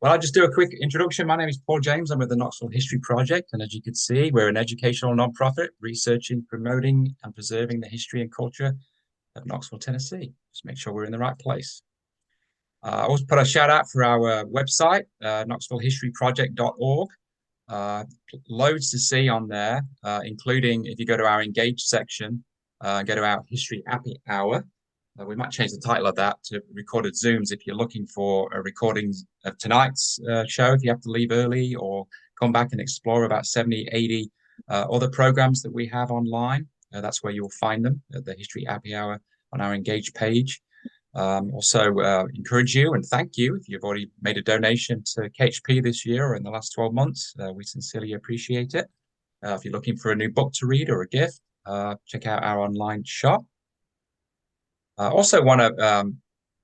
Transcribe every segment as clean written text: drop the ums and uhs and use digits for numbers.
Well, I'll just do a quick introduction. My name is Paul James. I'm with the Knoxville History Project. And as you can see, we're an educational nonprofit researching, promoting, and preserving the history and culture of Knoxville, Tennessee. Just make sure we're in the right place. I also put a shout out for our website, knoxvillehistoryproject.org. Loads to see on there, including if you go to our Engage section, go to our History Happy Hour. We might change the title of that to Recorded Zooms if you're looking for a recording of tonight's show, if you have to leave early or come back and explore about 70, 80 other programs that we have online. That's where you'll find them at the History Happy Hour on our Engage page. Also encourage you and thank you if you've already made a donation to KHP this year or in the last 12 months. We sincerely appreciate it. If you're looking for a new book to read or a gift, check out our online shop. I also want to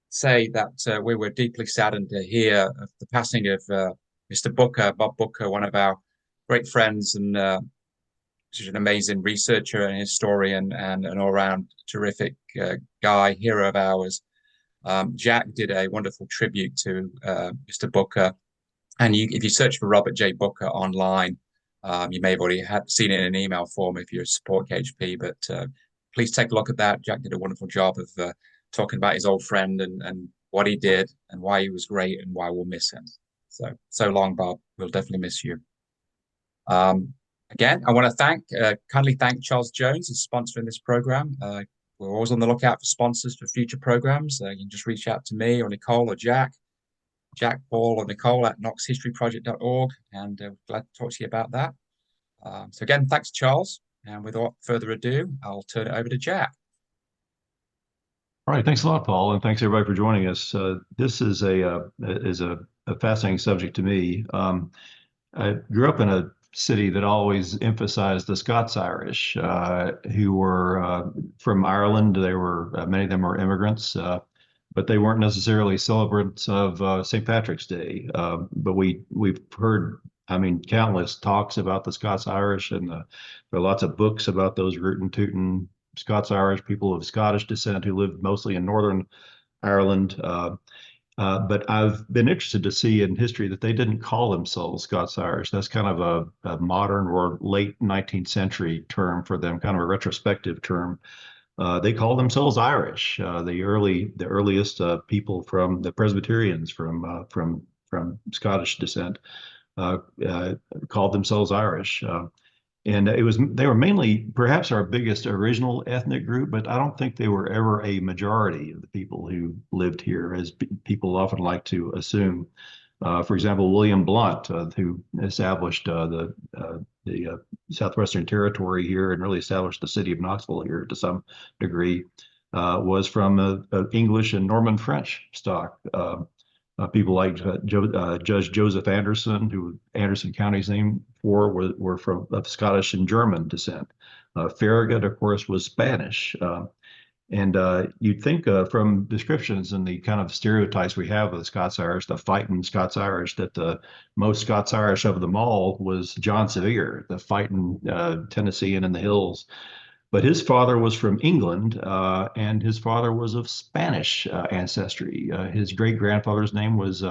say that we were deeply saddened to hear of the passing of Mr. Booker, Bob Booker, one of our great friends and he's an amazing researcher and historian and an all-round terrific guy, hero of ours. Jack did a wonderful tribute to Mr. Booker. And if you search for Robert J. Booker online, you may have already seen it in an email form if you support KHP, but please take a look at that. Jack did a wonderful job of talking about his old friend and what he did and why he was great and why we'll miss him. So long, Bob. We'll definitely miss you. Again, I want to kindly thank Charles Jones for sponsoring this program. We're always on the lookout for sponsors for future programs. You can just reach out to me or Nicole or Jack, Paul, or Nicole at knoxhistoryproject.org, and we're glad to talk to you about that. So again, thanks, Charles. And without further ado, I'll turn it over to Jack. All right, thanks a lot, Paul, and thanks everybody for joining us. This is a fascinating subject to me. I grew up in a city that always emphasized the Scots Irish, who were from Ireland. They were many of them were immigrants, but they weren't necessarily celebrants of St. Patrick's Day. But we've heard, countless talks about the Scots Irish, and there are lots of books about those rootin' tootin' Scots Irish people of Scottish descent who lived mostly in Northern Ireland. But I've been interested to see in history that they didn't call themselves Scots Irish. That's kind of a modern or late 19th century term for them, kind of a retrospective term. They called themselves Irish. The earliest people from the Presbyterians from Scottish descent called themselves Irish. And they were mainly perhaps our biggest original ethnic group, but I don't think they were ever a majority of the people who lived here, as people often like to assume. For example, William Blount, who established the Southwestern Territory here and really established the city of Knoxville here to some degree, was from English and Norman French stock. People like Judge Joseph Anderson, who Anderson County's named for, were from of Scottish and German descent. Farragut, of course, was Spanish. And you'd think from descriptions and the kind of stereotypes we have of the Scots Irish, the fighting Scots Irish, that the most Scots Irish of them all was John Sevier, the fighting Tennessean in the hills. But his father was from England, and his father was of Spanish ancestry. His great-grandfather's name was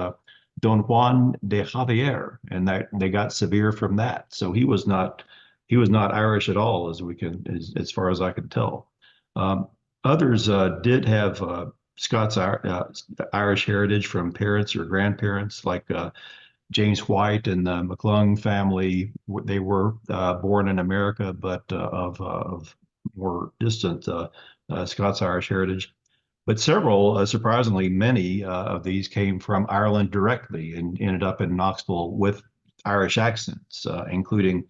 Don Juan de Javier, and that they got Sevier from that. So he was not Irish at all, as far as I can tell. Others did have Scots Irish heritage from parents or grandparents, like James White and the McClung family. They were born in America, but of more distant Scots Irish heritage. But several, surprisingly many of these came from Ireland directly and ended up in Knoxville with Irish accents, including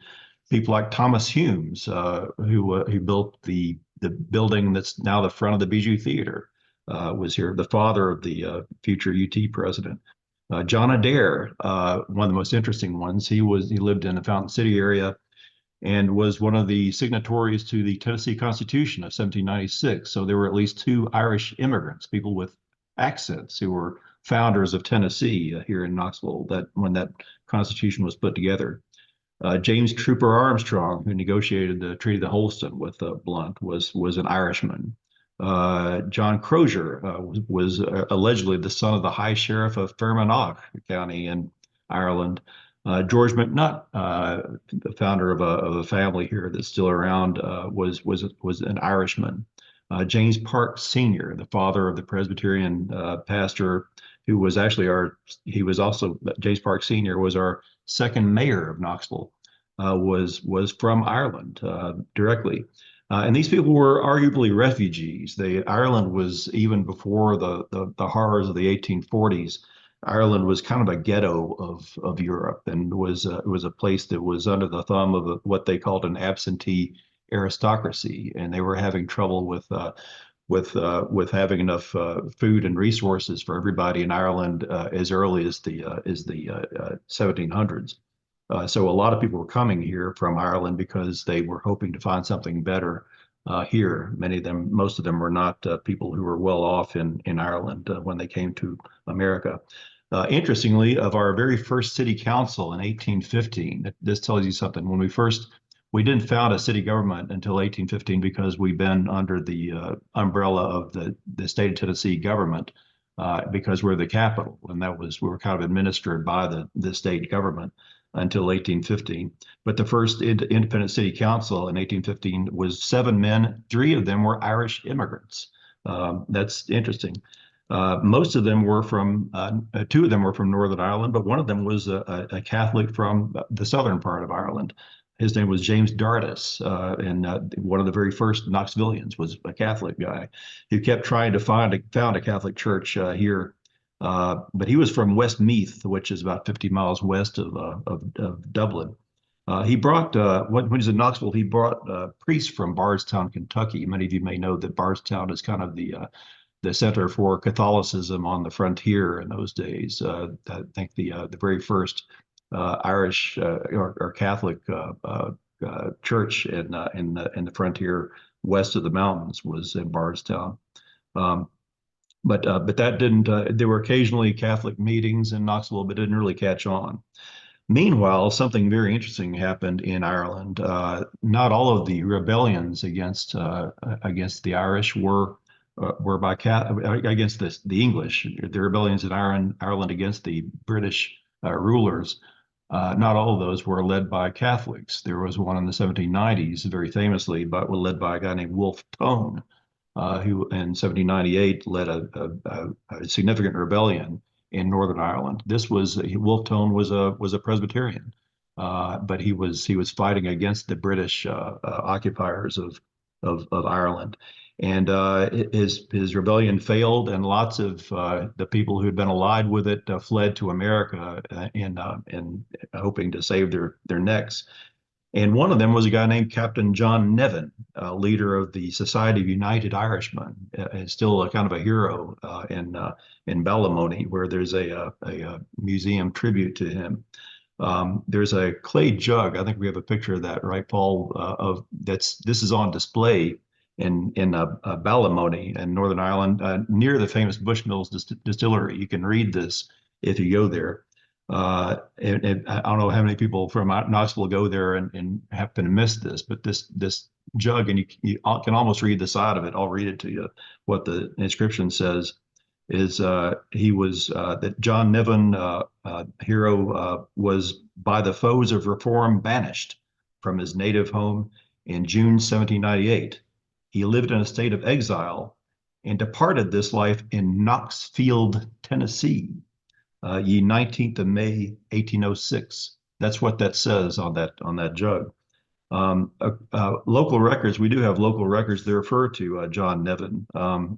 people like Thomas Humes, who built the building that's now the front of the Bijou Theater, was here, the father of the future UT president. John Adair, one of the most interesting ones, he lived in the Fountain City area and was one of the signatories to the Tennessee Constitution of 1796. So there were at least two Irish immigrants, people with accents, who were founders of Tennessee here in Knoxville when that Constitution was put together. James Trooper Armstrong, who negotiated the Treaty of Holston with Blount, was an Irishman. John Crozier was allegedly the son of the High Sheriff of Fermanagh County in Ireland. George McNutt, the founder of a family here that's still around, was an Irishman. James Parks Sr., the father of the Presbyterian pastor, who was actually James Parks Sr. was our second mayor of Knoxville, was from Ireland directly. And these people were arguably refugees. Ireland was, even before the horrors of the 1840s, Ireland was kind of a ghetto of Europe, and was a place that was under the thumb of what they called an absentee aristocracy, and they were having trouble with having enough food and resources for everybody in Ireland as early as the 1700s. So a lot of people were coming here from Ireland because they were hoping to find something better here. Most of them were not people who were well off in Ireland when they came to America. Interestingly, of our very first city council in 1815, this tells you something. We didn't found a city government until 1815 because we've been under the umbrella of the state of Tennessee government because we're the capital, and we were kind of administered by the state government until 1815. But the first independent city council in 1815 was 7 men. 3 of them were Irish immigrants. That's interesting. Most of them were 2 of them were from Northern Ireland, but one of them was a Catholic from the southern part of Ireland. His name was James Dardis, and one of the very first Knoxvillians was a Catholic guy who kept trying to found a Catholic church here. But he was from Westmeath, which is about 50 miles west of Dublin. He brought, when he was in Knoxville, he brought priests from Bardstown, Kentucky. Many of you may know that Bardstown is kind of the center for Catholicism on the frontier in those days. I think the very first Irish or Catholic church in the frontier west of the mountains was in Bardstown. But that didn't. There were occasionally Catholic meetings in Knoxville, but it didn't really catch on. Meanwhile, something very interesting happened in Ireland. Not all of the rebellions against the Irish were against the English. The rebellions in Ireland against the British rulers. Not all of those were led by Catholics. There was one in the 1790s, very famously, but was led by a guy named Wolfe Tone, who in 1798 led a significant rebellion in Northern Ireland. Wolfe Tone was a Presbyterian, but he was fighting against the British occupiers of Ireland, and his rebellion failed, and lots of the people who had been allied with it fled to America in hoping to save their necks. And one of them was a guy named Captain John Nevan, leader of the Society of United Irishmen, and still a kind of a hero in Ballymoney, where there's a museum tribute to him. There's a clay jug. I think we have a picture of that, right, Paul? This is on display in Ballymoney in Northern Ireland, near the famous Bushmills distillery. You can read this if you go there. And I don't know how many people from Knoxville go there and happen to miss this, but this jug, and you can almost read the side of it. I'll read it to you. What the inscription says is that John Nevan, hero, was by the foes of reform banished from his native home in June 1798. He lived in a state of exile and departed this life in Knoxville, Tennessee. Ye 19th of May, 1806. That's what that says on that jug. Local records, we do have local records that refer to John Nevan,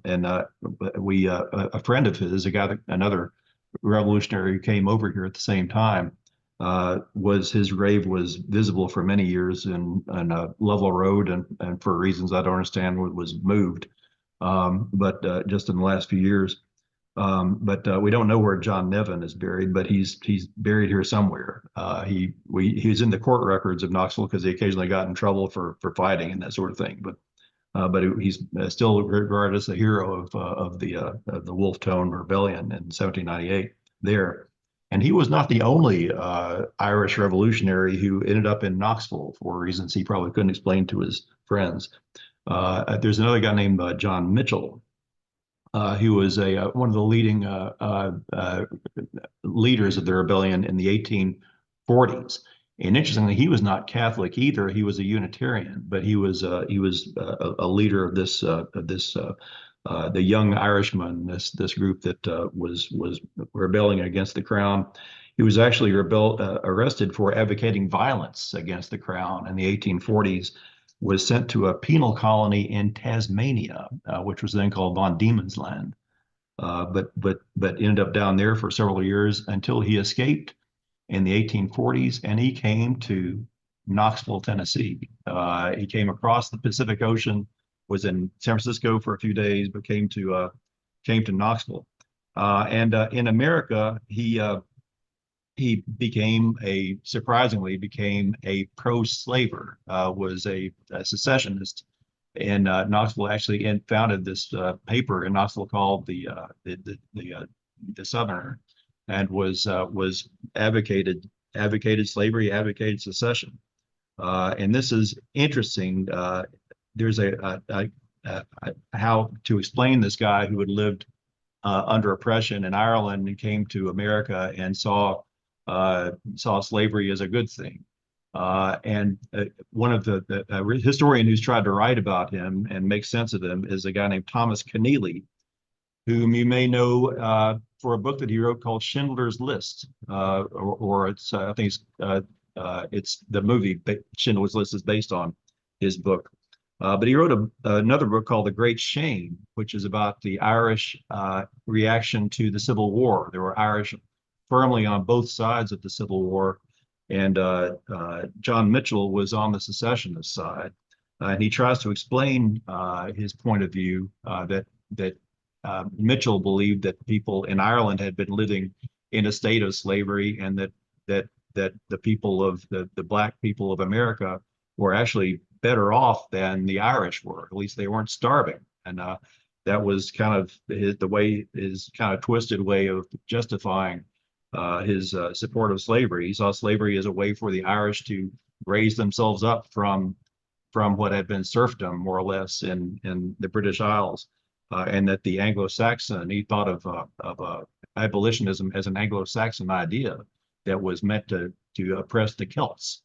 and a friend of his, another revolutionary who came over here at the same time, his grave was visible for many years in Level Road, and for reasons I don't understand, was moved, but just in the last few years. But we don't know where John Nevan is buried, but he's buried here somewhere. He's in the court records of Knoxville because he occasionally got in trouble for fighting and that sort of thing. But he's still regarded as a hero of the Wolfe Tone Rebellion in 1798 there. And he was not the only Irish revolutionary who ended up in Knoxville for reasons he probably couldn't explain to his friends. There's another guy named John Mitchell, who was one of the leading leaders of the rebellion in the 1840s. And interestingly, he was not Catholic either. He was a Unitarian, but he was a leader of the Young Irishmen, this group that was rebelling against the crown. He was actually arrested for advocating violence against the crown in the 1840s, was sent to a penal colony in Tasmania, which was then called Von Diemen's Land. But ended up down there for several years until he escaped in the 1840s, and he came to Knoxville, Tennessee. He came across the Pacific Ocean, was in San Francisco for a few days, but came to Knoxville. And in America, he surprisingly became a pro-slaver, was a secessionist in Knoxville, actually, and founded this paper in Knoxville called the Southerner, and was advocated slavery, advocated secession. And this is interesting. There's how to explain this guy who had lived under oppression in Ireland and came to America and saw slavery as a good thing. And one of the historian who's tried to write about him and make sense of him is a guy named Thomas Keneally, whom you may know for a book that he wrote called Schindler's List, or it's I think it's the movie Schindler's List is based on his book. But he wrote another book called The Great Shame, which is about the Irish reaction to the Civil War. There were Irish firmly on both sides of the Civil War, and John Mitchell was on the secessionist side. And he tries to explain his point of view that Mitchell believed that people in Ireland had been living in a state of slavery, and that the people of the black people of America were actually better off than the Irish were. At least they weren't starving. And that was kind of his kind of twisted way of justifying his support of slavery. He saw slavery as a way for the Irish to raise themselves up from what had been serfdom, more or less, in the British Isles, and that the Anglo-Saxon, he thought of abolitionism as an Anglo-Saxon idea that was meant to oppress the Celts,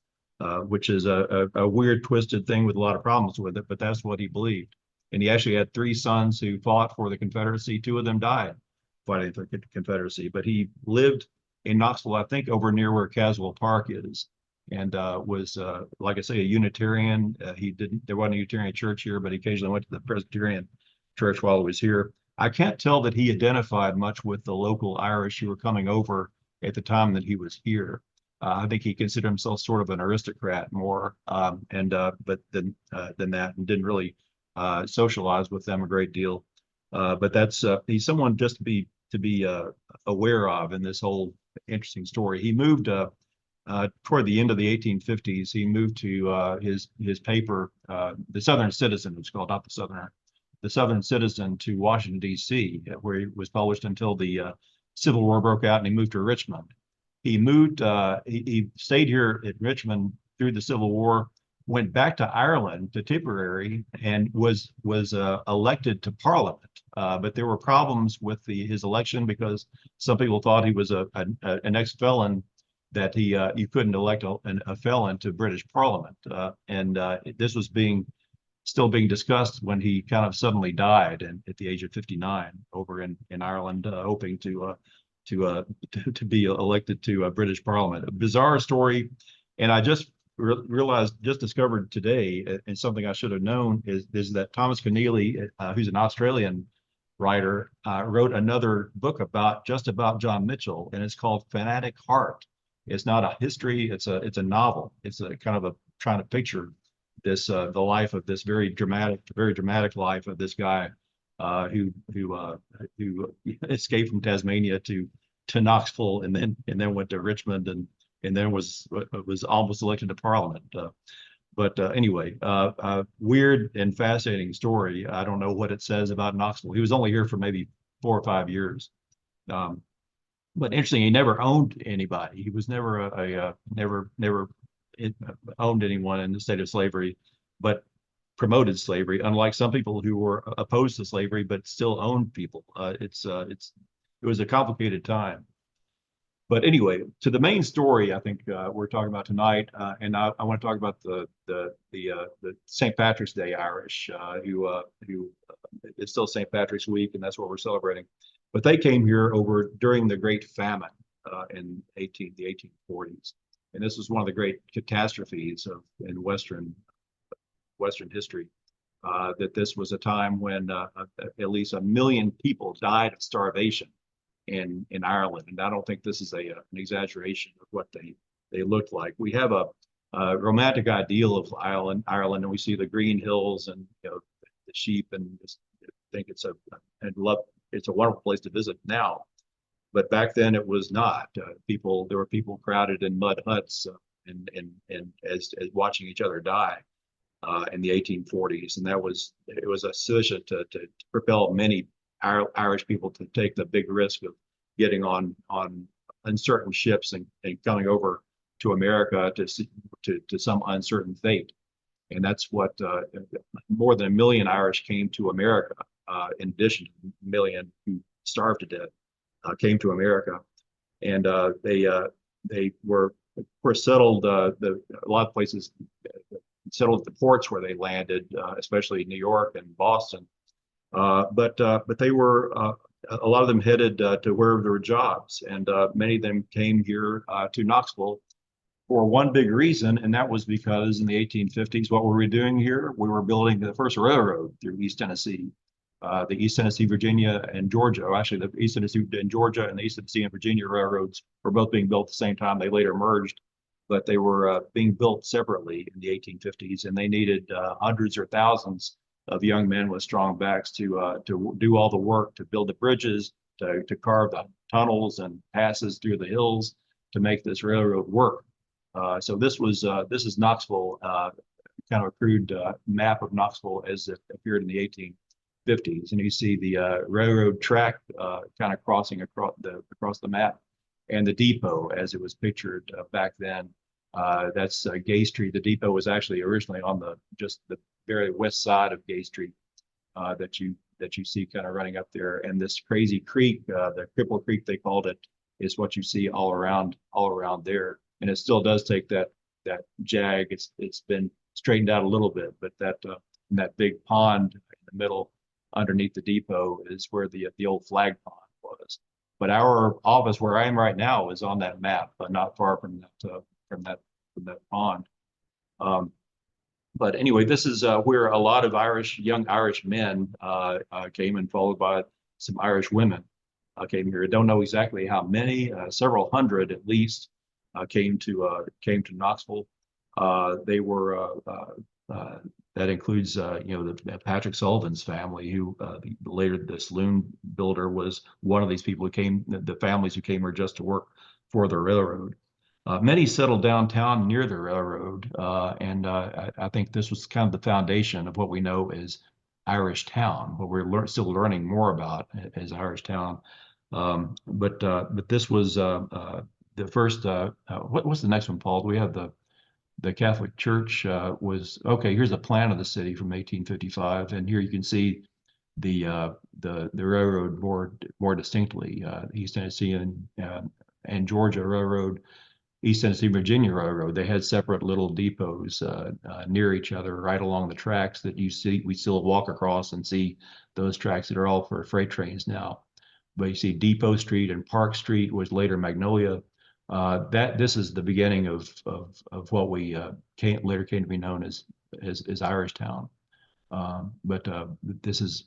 which is a weird, twisted thing with a lot of problems with it, but that's what he believed. And he actually had 3 sons who fought for the Confederacy. 2 of them died fighting for the Confederacy, but he lived in Knoxville, I think, over near where Caswell Park is, and was, like I say, a Unitarian. There wasn't a Unitarian church here, but he occasionally went to the Presbyterian church while he was here. I can't tell that he identified much with the local Irish who were coming over at the time that he was here. I think he considered himself sort of an aristocrat more, but than that, and didn't really socialize with them a great deal. But he's someone just to be aware of in this whole interesting story. He moved toward the end of the 1850s. He moved to his paper, the Southern Citizen, which was called, not the Southerner, the Southern Citizen, to Washington, D.C., where he was published until the Civil War broke out, and he moved to Richmond. He stayed here at Richmond through the Civil War, went back to Ireland, to Tipperary, and was elected to Parliament. But there were problems with his election because some people thought he was an ex-felon, that you couldn't elect a felon to British Parliament. And this was still being discussed when he kind of suddenly died at the age of 59 over in Ireland, hoping to be elected to a British Parliament. A bizarre story, and I just discovered today, and something I should have known, is that Thomas Keneally, who's an Australian writer, wrote another book about John Mitchell, and it's called Fanatic Heart. It's not a history; it's a novel. It's a kind of trying to picture the life of this very dramatic life of this guy who escaped from Tasmania to Knoxville, and then went to Richmond, and then was almost elected to Parliament. But anyway, weird and fascinating story. I don't know what it says about Knoxville. He was only here for maybe 4 or 5 years. But interesting, he never owned anybody. He was never never owned anyone in the state of slavery. But promoted slavery, unlike some people who were opposed to slavery but still owned people. It was a complicated time. But anyway, to the main story, I think we're talking about tonight, and I want to talk about the St. Patrick's Day Irish, who it's still St. Patrick's Week, and that's what we're celebrating. But they came here over during the Great Famine in the 1840s, and this was one of the great catastrophes in Western history. That this was a time when at least 1 million people died of starvation in Ireland, and I don't think this is an exaggeration of what they looked like. We have a romantic ideal of Ireland, and we see the green hills and the sheep, and just think it's a wonderful place to visit now. But back then it was not. There were people crowded in mud huts and as watching each other die in the 1840s, and it was sufficient to propel many Irish people to take the big risk of getting on uncertain ships and coming over to America to some uncertain fate. And that's what more than 1 million Irish came to America, in addition to 1 million who starved to death, came to America. And they were, of course, settled. A lot of places settled at the ports where they landed, especially New York and Boston. But they were a lot of them headed to where there were jobs, and many of them came here to Knoxville for one big reason, and that was because in the 1850s, what were we doing here? We were building the first railroad through East Tennessee, the East Tennessee, Virginia, and Georgia. Or actually, the East Tennessee and Georgia and the East Tennessee and Virginia railroads were both being built at the same time. They later merged, but they were being built separately in the 1850s, and they needed hundreds or thousands of young men with strong backs to do all the work, to build the bridges, to carve the tunnels and passes through the hills to make this railroad work. So this is Knoxville, kind of a crude map of Knoxville as it appeared in the 1850s, and you see the railroad track kind of crossing across the map, and the depot as it was pictured back then. That's Gay Street. The depot was actually originally on just the very west side of Gay Street that you see kind of running up there. And this crazy creek, the Cripple Creek they called it, is what you see all around there. And it still does take that jag. It's been straightened out a little bit, but that big pond in the middle underneath the depot is where the old flag pond was. But our office where I am right now is on that map, but not far from that pond. But anyway, this is where a lot of young Irish men came, and followed by some Irish women came here. I don't know exactly how many, several hundred at least, came to Knoxville. They were that includes the Patrick Sullivan's family, who later the saloon builder was one of these people who came. The families who came here just to work for the railroad. Many settled downtown near the railroad, and I think this was kind of the foundation of what we know as Irish Town, what we're still learning more about as Irish Town. But this was the first. What's the next one, Paul? We have the Catholic Church was okay. Here's a plan of the city from 1855, and here you can see the railroad more distinctly. East Tennessee and Georgia Railroad. East Tennessee, Virginia Railroad. They had separate little depots near each other, right along the tracks that you see. We still walk across and see those tracks that are all for freight trains now. But you see Depot Street and Park Street was later Magnolia. This is the beginning of what we later came to be known as Irish Town. But this is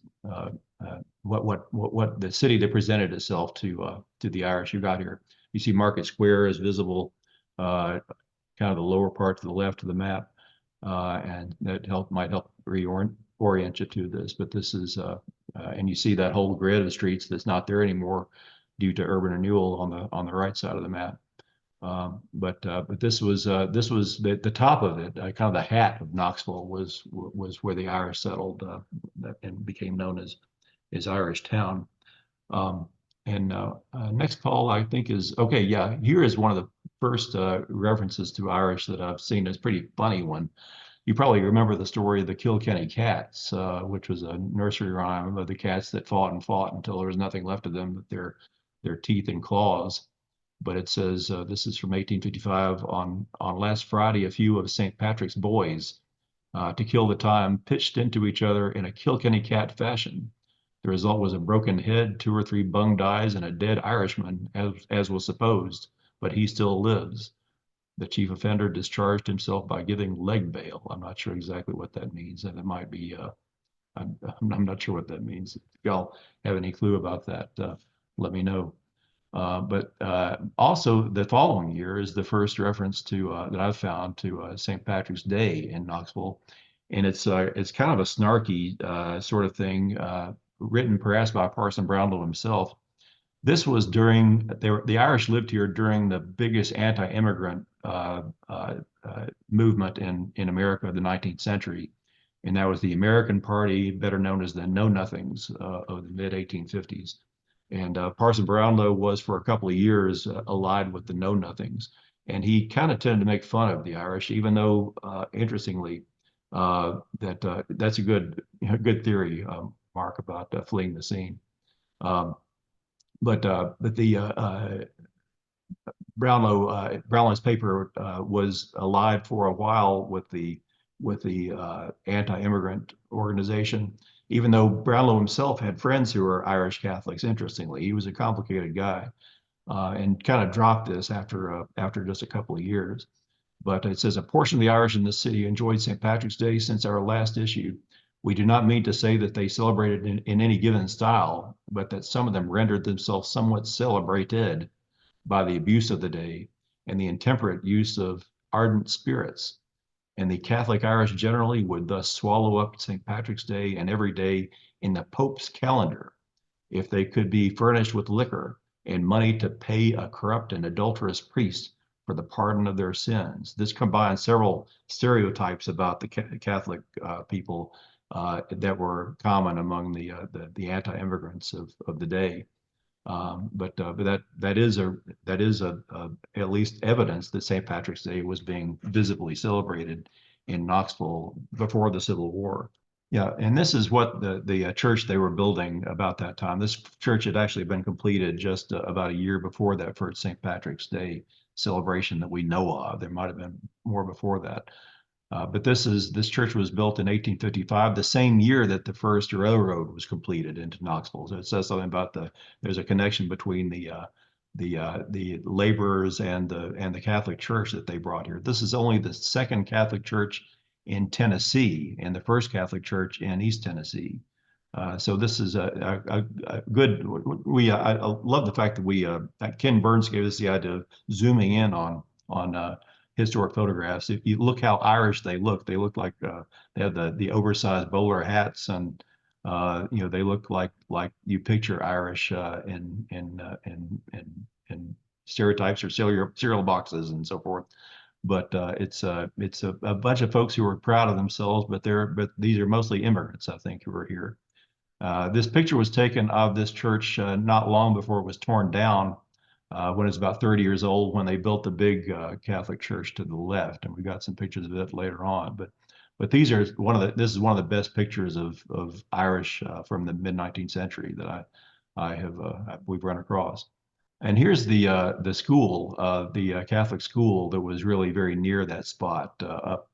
what the city that presented itself to the Irish who got here. You see Market Square is visible, kind of the lower part to the left of the map, and that might help orient you to this. But this is, and you see that whole grid of streets that's not there anymore due to urban renewal on the right side of the map. But this was the top of it, kind of the hat of Knoxville was where the Irish settled and became known as Irish Town. And next, Paul, I think is okay. Yeah, here is one of the first references to Irish that I've seen. It's a pretty funny one. You probably remember the story of the Kilkenny cats, which was a nursery rhyme of the cats that fought and fought until there was nothing left of them but their teeth and claws. But it says this is from 1855. On last Friday, a few of St. Patrick's boys, to kill the time, pitched into each other in a Kilkenny cat fashion. The result was a broken head, 2 or 3 bunged eyes, and a dead Irishman, as was supposed, but he still lives. The chief offender discharged himself by giving leg bail. I'm not sure exactly what that means, and it might be, I'm not sure what that means. If y'all have any clue about that, let me know. But also the following year is the first reference to that I've found to St. Patrick's Day in Knoxville, and it's kind of a snarky sort of thing, written perhaps by Parson Brownlow himself. This was during the Irish lived here during the biggest anti-immigrant movement in America of the 19th century, and that was the American Party, better known as the Know Nothings of the mid 1850s. And Parson Brownlow was for a couple of years allied with the Know Nothings, and he kind of tended to make fun of the Irish, even though interestingly, that's a good theory, Mark, about fleeing the scene. But the Brownlow's paper was allied for a while with the anti-immigrant organization, even though Brownlow himself had friends who were Irish Catholics. Interestingly, he was a complicated guy, and kind of dropped this after just a couple of years. But it says a portion of the Irish in this city enjoyed St. Patrick's Day since our last issue. We do not mean to say that they celebrated in any given style, but that some of them rendered themselves somewhat celebrated by the abuse of the day and the intemperate use of ardent spirits. And the Catholic Irish generally would thus swallow up St. Patrick's Day and every day in the Pope's calendar if they could be furnished with liquor and money to pay a corrupt and adulterous priest for the pardon of their sins. This combines several stereotypes about the Catholic people that were common among the anti-immigrants of the day. But that is at least evidence that St. Patrick's Day was being visibly celebrated in Knoxville before the Civil War. Yeah, and this is what the church they were building about that time. This church had actually been completed just about a year before that first St. Patrick's Day celebration that we know of. There might have been more before that. But this church was built in 1855, the same year that the first railroad was completed into Knoxville. So it says something about there's a connection between the laborers and the Catholic Church that they brought here. This is only the second Catholic church in Tennessee and the first Catholic church in East Tennessee. So this is a good. I love the fact that Ken Burns gave us the idea of zooming in on historic photographs. If you look how Irish they look like they have the oversized bowler hats, and they look like you picture Irish in stereotypes or cereal boxes and so forth. But it's a bunch of folks who are proud of themselves, but these are mostly immigrants, I think, who are here. This picture was taken of this church not long before it was torn down, when it was about 30 years old, when they built the big Catholic church to the left, and we got some pictures of it later on. But this is one of the best pictures of Irish from the mid 19th century that we've run across. And here's the school, the Catholic school that was really very near that spot, up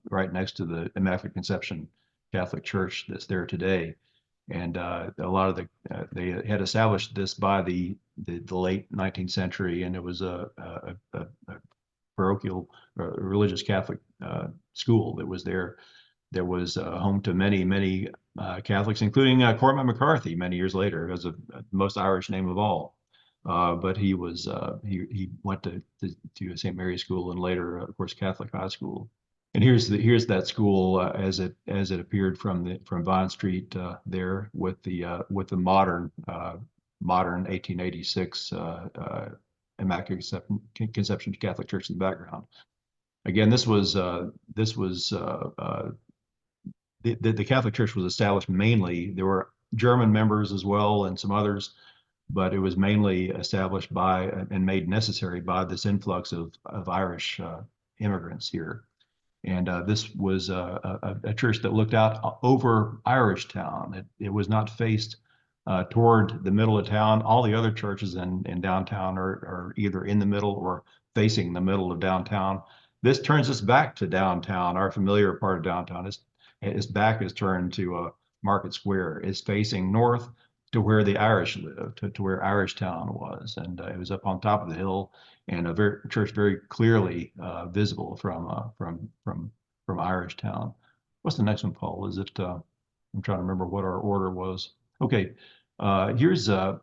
right next to the Immaculate Conception Catholic Church that's there today. And a lot of they had established this by the late 19th century, and it was a parochial religious Catholic school that was there. That was home to many Catholics, including Cormac McCarthy many years later, as the most Irish name of all. But he went to St. Mary's School and later, of course, Catholic High School. And here's that school as it appeared from Vine Street there with the modern 1886 Immaculate Conception Catholic Church in the background. Again, the Catholic Church was established mainly. There were German members as well and some others, but it was mainly established by and made necessary by this influx of Irish immigrants here. And this was a church that looked out over Irish Town. It was not faced toward the middle of town. All the other churches in downtown are either in the middle or facing the middle of downtown. This turns us back to downtown. Our familiar part of downtown its back is turned to Market Square. It's facing north to where the Irish lived, to where Irish Town was, and it was up on top of the hill, and a church very clearly visible from Irish Town. What's the next one, Paul? Is it? I'm trying to remember what our order was. Okay, here's a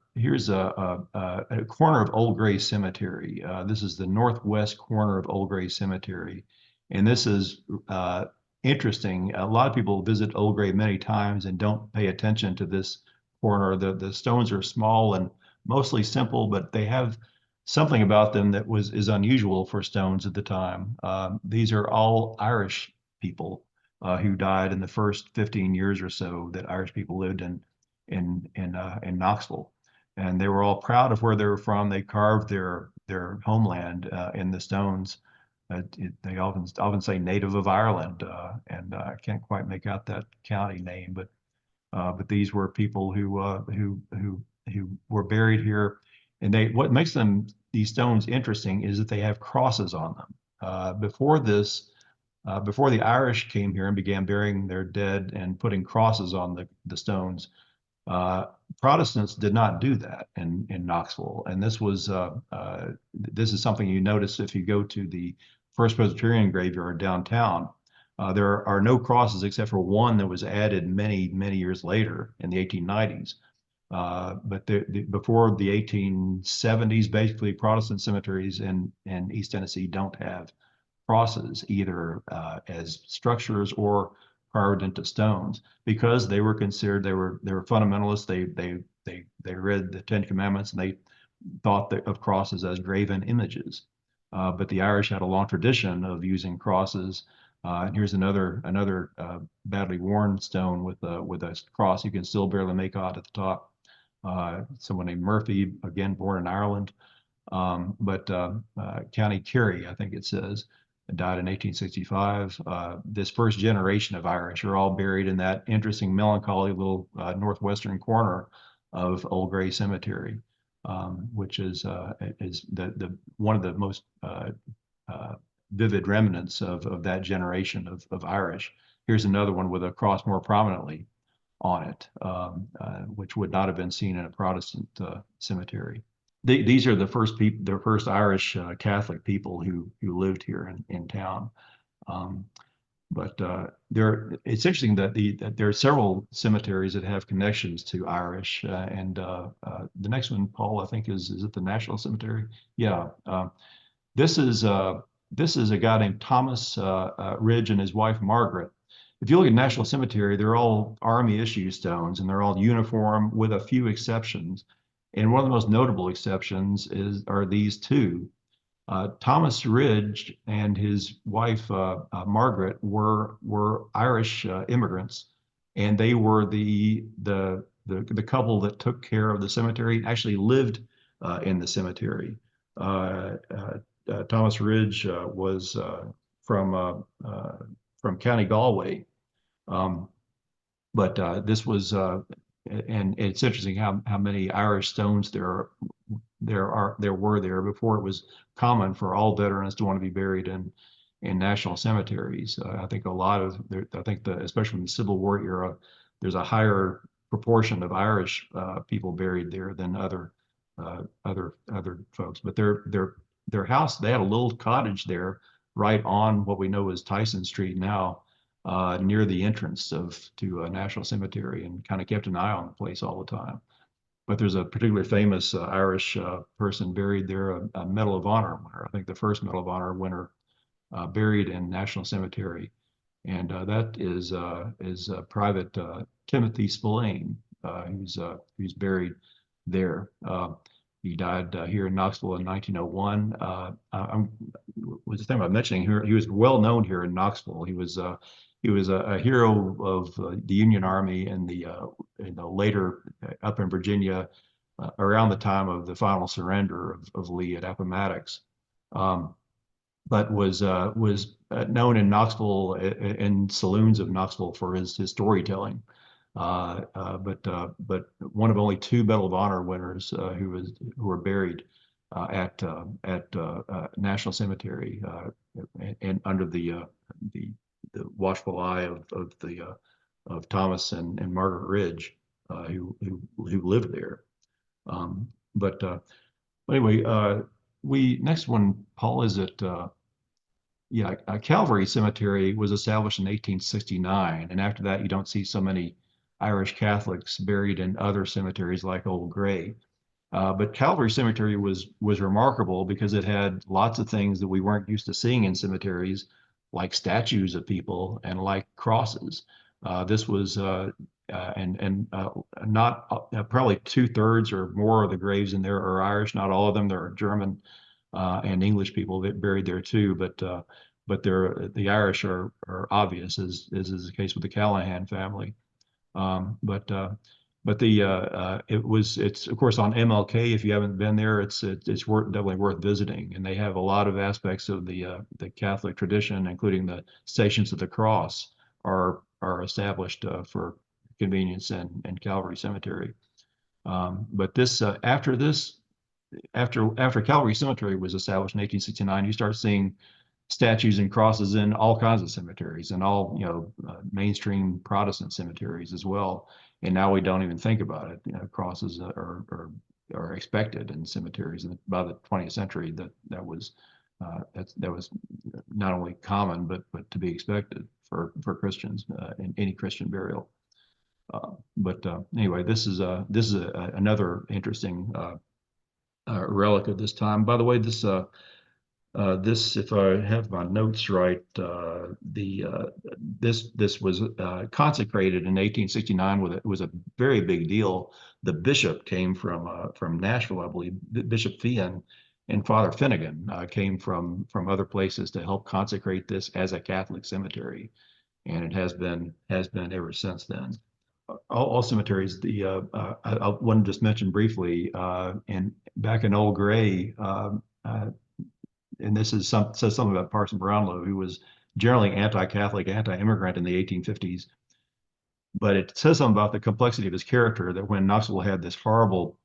corner of Old Gray Cemetery. This is the northwest corner of Old Gray Cemetery, and this is interesting. A lot of people visit Old Gray many times and don't pay attention to this corner. The stones are small and mostly simple, but they have something about them that is unusual for stones at the time. These are all Irish people who died in the first 15 years or so that Irish people lived in Knoxville, and they were all proud of where they were from. They carved their homeland in the stones. They often say native of Ireland, and I can't quite make out that county name, but these were people who were buried here, and what makes these stones interesting is that they have crosses on them. Before the Irish came here and began burying their dead and putting crosses on the stones, Protestants did not do that in Knoxville, and this is something you notice if you go to the First Presbyterian graveyard downtown. There are no crosses except for one that was added many years later in the 1890s. But before the 1870s, basically Protestant cemeteries in East Tennessee don't have crosses either as structures or carved into stones, because they were considered they were fundamentalists. They read the Ten Commandments and they thought of crosses as graven images. But the Irish had a long tradition of using crosses. And here's another badly worn stone with a cross you can still barely make out at the top. Someone named Murphy, again born in Ireland, but County Kerry, I think it says, died in 1865. This first generation of Irish are all buried in that interesting, melancholy little northwestern corner of Old Gray Cemetery, which is the one of the most vivid remnants of that generation of Irish. Here's another one with a cross more prominently on it, which would not have been seen in a Protestant cemetery. These are the first Irish Catholic people who lived here in town. But it's interesting that there are several cemeteries that have connections to Irish. And the next one, Paul, I think is it the National Cemetery? Yeah. This is a guy named Thomas Ridge and his wife Margaret. If you look at National Cemetery, they're all Army issue stones, and they're all uniform with a few exceptions. And one of the most notable exceptions are these two. Thomas Ridge and his wife Margaret were Irish immigrants, and they were the couple that took care of the cemetery and actually lived in the cemetery. Thomas Ridge was from County Galway, but this was and it's interesting how many Irish stones there were there before it was common for all veterans to want to be buried in national cemeteries. I think especially in the Civil War era, there's a higher proportion of Irish people buried there than other folks. But their house, they had a little cottage there right on what we know as Tyson Street now, near the entrance to National Cemetery, and kind of kept an eye on the place all the time. But there's a particularly famous Irish person buried there, a Medal of Honor winner. I think the first Medal of Honor winner buried in National Cemetery, and that is Private Timothy Spillane, who's buried there. He died here in Knoxville in 1901. Was the thing about mentioning here? He was well known here in Knoxville. He was a hero of the Union Army in the later up in Virginia around the time of the final surrender of Lee at Appomattox. But but was known in Knoxville in saloons of Knoxville for his storytelling. But one of only two Medal of Honor winners who were buried at National Cemetery and under the watchful eye of Thomas and Margaret Ridge, who lived there. But anyway, we next one, Paul, is at Calvary Cemetery was established in 1869, and after that, you don't see so many Irish Catholics buried in other cemeteries like Old Gray. But Calvary Cemetery was remarkable because it had lots of things that we weren't used to seeing in cemeteries, like statues of people and like crosses. This was not probably 2/3 or more of the graves in there are Irish. Not all of them. There are German and English people that buried there too, but the Irish are obvious, as is the case with the Callahan family. But it's of course on MLK. If you haven't been there, it's definitely worth visiting, and they have a lot of aspects of the Catholic tradition, including the Stations of the Cross are established for convenience in Calvary Cemetery. But after Calvary Cemetery was established in 1869, you start seeing statues and crosses in all kinds of cemeteries and all mainstream Protestant cemeteries as well. And now we don't even think about it. Crosses are expected in cemeteries. And by the 20th century, that was not only common but to be expected for Christians in any Christian burial. But anyway, this is another interesting relic of this time. By the way, this, if I have my notes right, this was consecrated in 1869. It was a very big deal. The bishop came from Nashville, I believe. Bishop Fian and Father Finnegan came from other places to help consecrate this as a Catholic cemetery, and it has been ever since then. All cemeteries. I want to just mention briefly, and back in Old Gray, and this says something about Parson Brownlow, who was generally anti-Catholic, anti-immigrant in the 1850s. But it says something about the complexity of his character, that when Knoxville had this horrible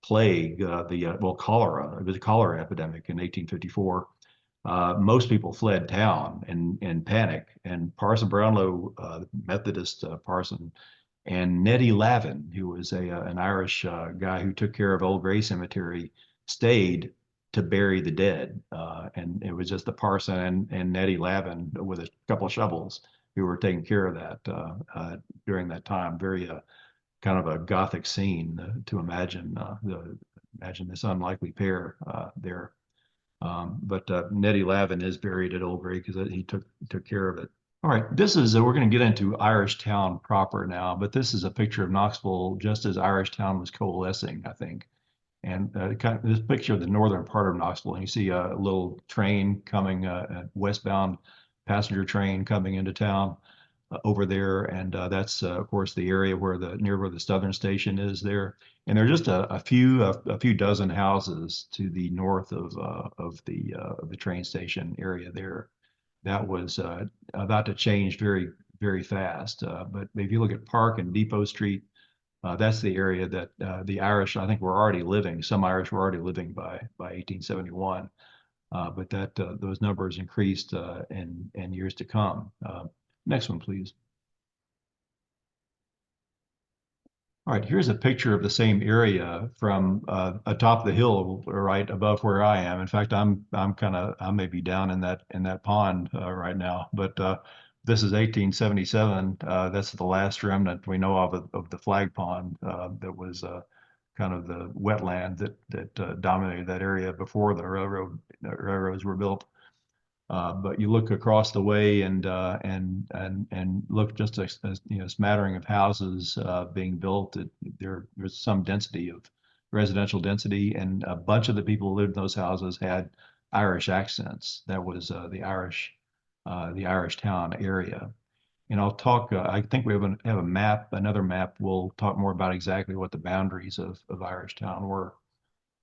plague, cholera, it was a cholera epidemic in 1854. Most people fled town in panic, and Parson Brownlow, Methodist parson, and Neddy Lavin, who was an Irish guy who took care of Old Gray Cemetery, stayed to bury the dead. And it was just the parson and Neddy Lavin with a couple of shovels who were taking care of that during that time. Very kind of a Gothic scene to imagine this unlikely pair there. But Neddy Lavin is buried at Old Gray because he took care of it. All right, this is we're going to get into Irish Town proper now, but this is a picture of Knoxville just as Irish Town was coalescing, I think. And kind of this picture of the northern part of Knoxville, and you see a little train coming, a westbound passenger train coming into town over there, and that's of course the area near where the Southern Station is there. And there are just a few dozen houses to the north of the train station area there. That was about to change very, very fast. But if you look at Park and Depot Street, that's the area that the Irish, I think, were already living. Some Irish were already living by 1871, but those numbers increased in years to come. Next one, please. All right, here's a picture of the same area from atop the hill right above where I am. In fact, I may be down in that pond right now, but this is 1877. That's the last remnant we know of the flag pond that was kind of the wetland that dominated that area before the railroads were built. But you look across the way and look just a smattering of houses being built. There's some density of residential density, and a bunch of the people who lived in those houses had Irish accents. That was the Irish town area. And I'll talk. I think we have a map, another map. We'll talk more about exactly what the boundaries of Irish Town were.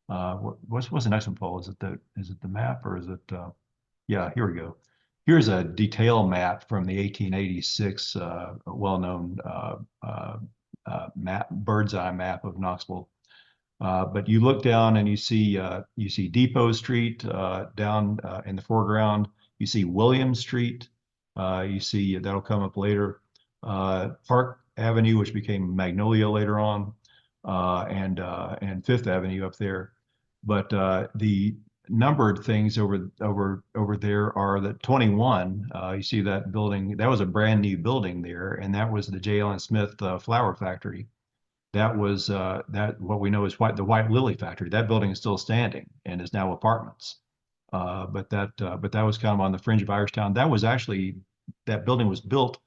What's the next one, Paul? Is it the map or is it? Yeah, here we go. Here's a detail map from the 1886 well-known map, bird's eye map of Knoxville. But you look down and you see Depot Street down in the foreground. You see William Street. You see that'll come up later. Park Avenue, which became Magnolia later on, and Fifth Avenue up there. But the numbered things over there are that 21. You see that building? That was a brand new building there, and that was the J. Allen Smith flour factory. That was that what we know is the White Lily factory. That building is still standing and is now apartments. But that was kind of on the fringe of Irishtown. That was actually that building was built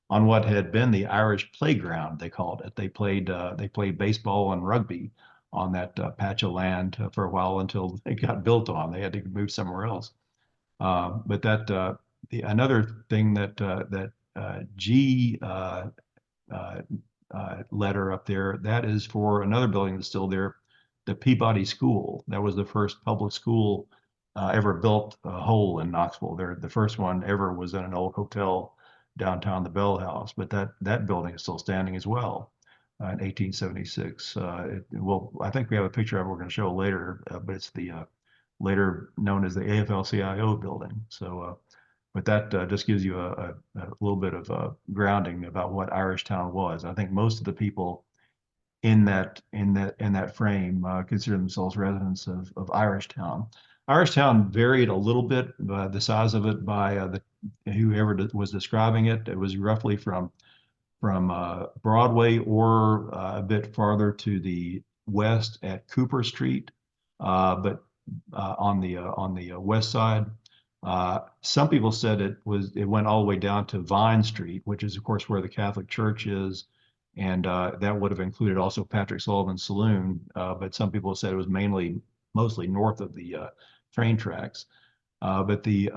on what had been the Irish playground, they called it. They played baseball and rugby on that patch of land for a while until it got built on. They had to move somewhere else. But another thing that G letter up there, that is for another building that's still there, the Peabody School. That was the first public school ever built whole in Knoxville. The first one ever was in an old hotel downtown, the Bell House, but that building is still standing as well in 1876. Well, I think we have a picture of it we're going to show later, but it's the later known as the AFL-CIO building. So but that just gives you a little bit of grounding about what Irishtown was. I think most of the people in that frame consider themselves residents of Irishtown. Irishtown varied a little bit, the size of it by whoever was describing it. It was roughly from Broadway or a bit farther to the west at Cooper Street, but on the west side. Some people said it went all the way down to Vine Street, which is of course where the Catholic Church is, and that would have included also Patrick Sullivan's Saloon. But some people said it was mostly north of the train tracks. But the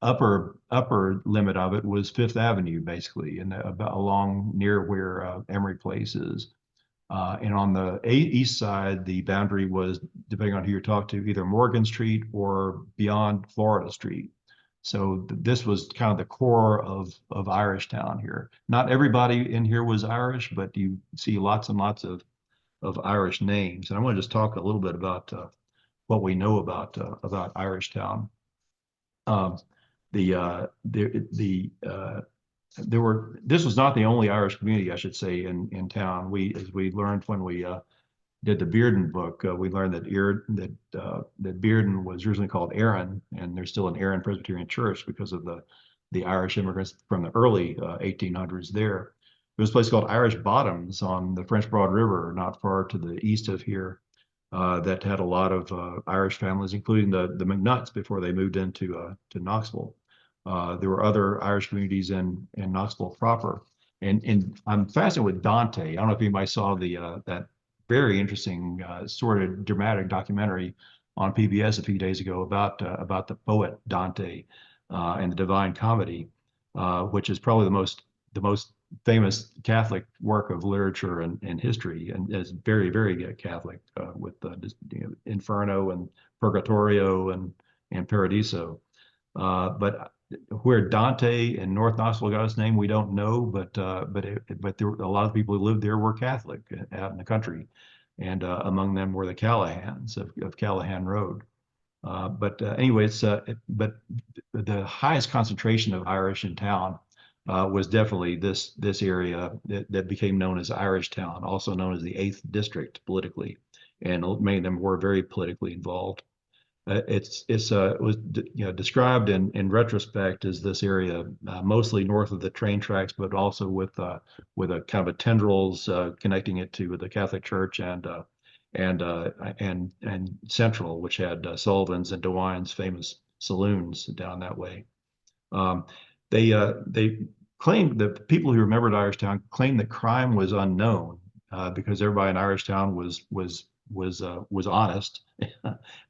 upper limit of it was Fifth Avenue, basically, and about along near where Emory Place is. And on the east side, the boundary was, depending on who you talk to, either Morgan Street or beyond Florida Street. So this was kind of the core of Irishtown here. Not everybody in here was Irish, but you see lots and lots of Irish names. And I want to just talk a little bit about what we know about Irishtown. This was not the only Irish community, I should say, in town. As we learned when we did the Bearden book, we learned that Bearden was originally called Erin, and there's still an Erin Presbyterian Church because of the Irish immigrants from the early 1800s there. There was a place called Irish Bottoms on the French Broad River, not far to the east of here, that had a lot of Irish families, including the McNutts before they moved into to Knoxville. There were other Irish communities in Knoxville proper. And I'm fascinated with Dante. I don't know if anybody saw that very interesting sort of dramatic documentary on PBS a few days ago about the poet Dante and the Divine Comedy, which is probably the most famous Catholic work of literature and history, and is very, very Catholic with Inferno and Purgatorio and Paradiso. But where Dante and North Knoxville got its name, we don't know, but there were a lot of people who lived there were Catholic out in the country, and among them were the Callahans of Callahan Road. Anyway, but the highest concentration of Irish in town was definitely this area that became known as Irishtown, also known as the 8th District politically, and many of them were very politically involved. It was described in retrospect as this area mostly north of the train tracks, but also with a kind of a tendrils connecting it to the Catholic Church and Central, which had Sullivan's and DeWine's famous saloons down that way. They claimed that people who remembered Irishtown claimed that crime was unknown because everybody in Irishtown was honest,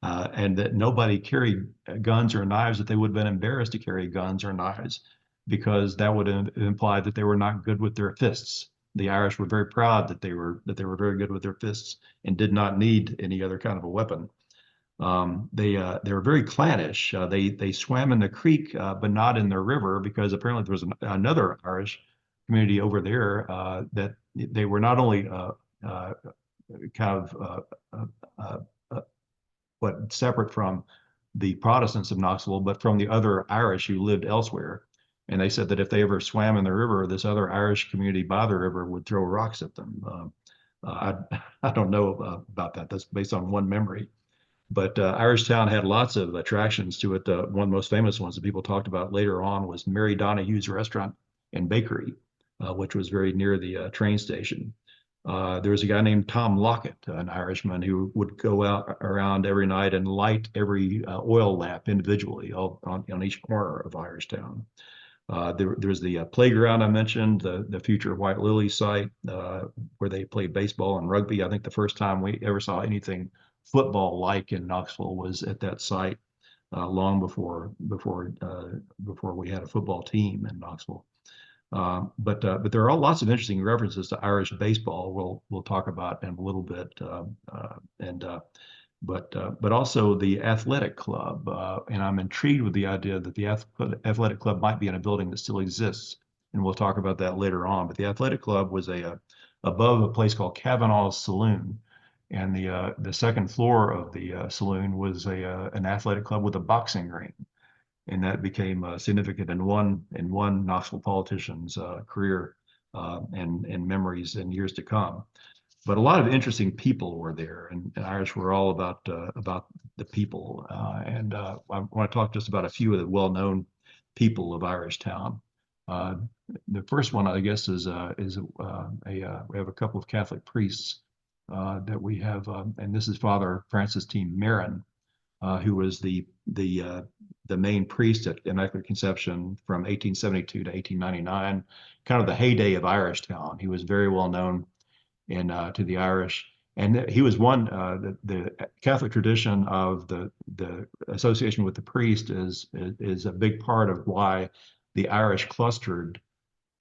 and that nobody carried guns or knives, that they would have been embarrassed to carry guns or knives because that would imply that they were not good with their fists. The Irish were very proud that they were very good with their fists and did not need any other kind of a weapon. They were very clannish. They swam in the creek, but not in the river, because apparently there was another Irish community over there that they were not only uh, kind of uh, uh, what separate from the Protestants of Knoxville, but from the other Irish who lived elsewhere. And they said that if they ever swam in the river, this other Irish community by the river would throw rocks at them. I don't know about that. That's based on one memory. But Irish Town had lots of attractions to it. One of the most famous ones that people talked about later on was Mary Donahue's restaurant and bakery, which was very near the train station. There was a guy named Tom Lockett, an Irishman, who would go out around every night and light every oil lamp individually on each corner of Irishtown. There's the playground I mentioned, the future White Lily site, where they played baseball and rugby. I think the first time we ever saw anything football-like in Knoxville was at that site, long before we had a football team in Knoxville. But there are lots of interesting references to Irish baseball. We'll talk about in a little bit, and but also the athletic club. And I'm intrigued with the idea that the athletic club might be in a building that still exists, and we'll talk about that later on. But the athletic club was above a place called Kavanaugh's Saloon, and the second floor of the saloon was an athletic club with a boxing ring, and that became significant in one Knoxville politician's career and memories in years to come. But a lot of interesting people were there, and Irish were all about the people. And I want to talk just about a few of the well-known people of Irish Town. Uh, the first one, I guess, is we have a couple of Catholic priests that we have, and this is Father Francis T. Marin, who was the main priest at Immaculate Conception from 1872 to 1899, kind of the heyday of Irish Town. He was very well known to the Irish, and he was the Catholic tradition of the association with the priest is a big part of why the Irish clustered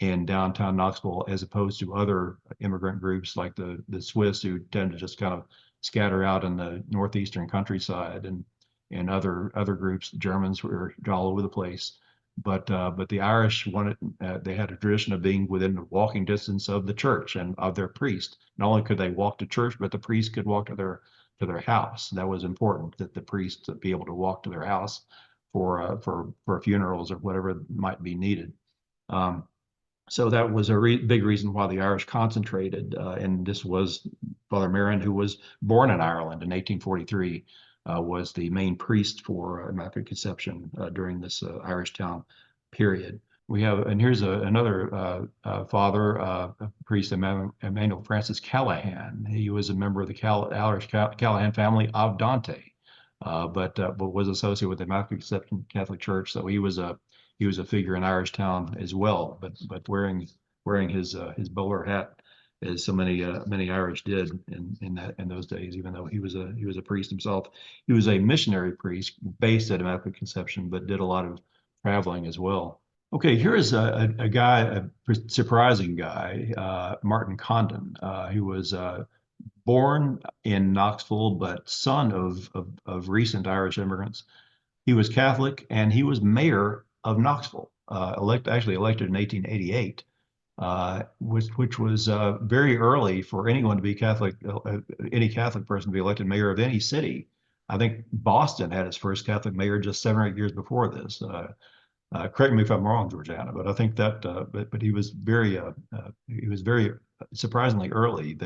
in downtown Knoxville, as opposed to other immigrant groups like the Swiss, who tend to just kind of scatter out in the northeastern countryside, and other groups. The Germans were all over the place. But the Irish wanted, they had a tradition of being within walking distance of the church and of their priest. Not only could they walk to church, but the priest could walk to their house. That was important, that the priest be able to walk to their house for funerals or whatever might be needed. So that was a big reason why the Irish concentrated, and this was Father Marin, who was born in Ireland in 1843, was the main priest for Immaculate Conception during this Irish Town period. We have, and here's another father, a priest, Emmanuel Francis Callahan. He was a member of the Irish Callahan family of Dante, but was associated with the Immaculate Conception Catholic Church. So he was a figure in Irish Town as well, but wearing his bowler hat, as so many Irish did in those days. Even though he was a priest himself, he was a missionary priest based at Immaculate Conception, but did a lot of traveling as well. Okay, here is a guy, a surprising guy, Martin Condon, who was born in Knoxville, but son of recent Irish immigrants. He was Catholic, and he was mayor of Knoxville, actually elected in 1888, which was very early for anyone to be Catholic, any Catholic person to be elected mayor of any city. I think Boston had its first Catholic mayor just 7 or 8 years before this. Correct me if I'm wrong, Georgiana, but I think that, but he was very surprisingly early.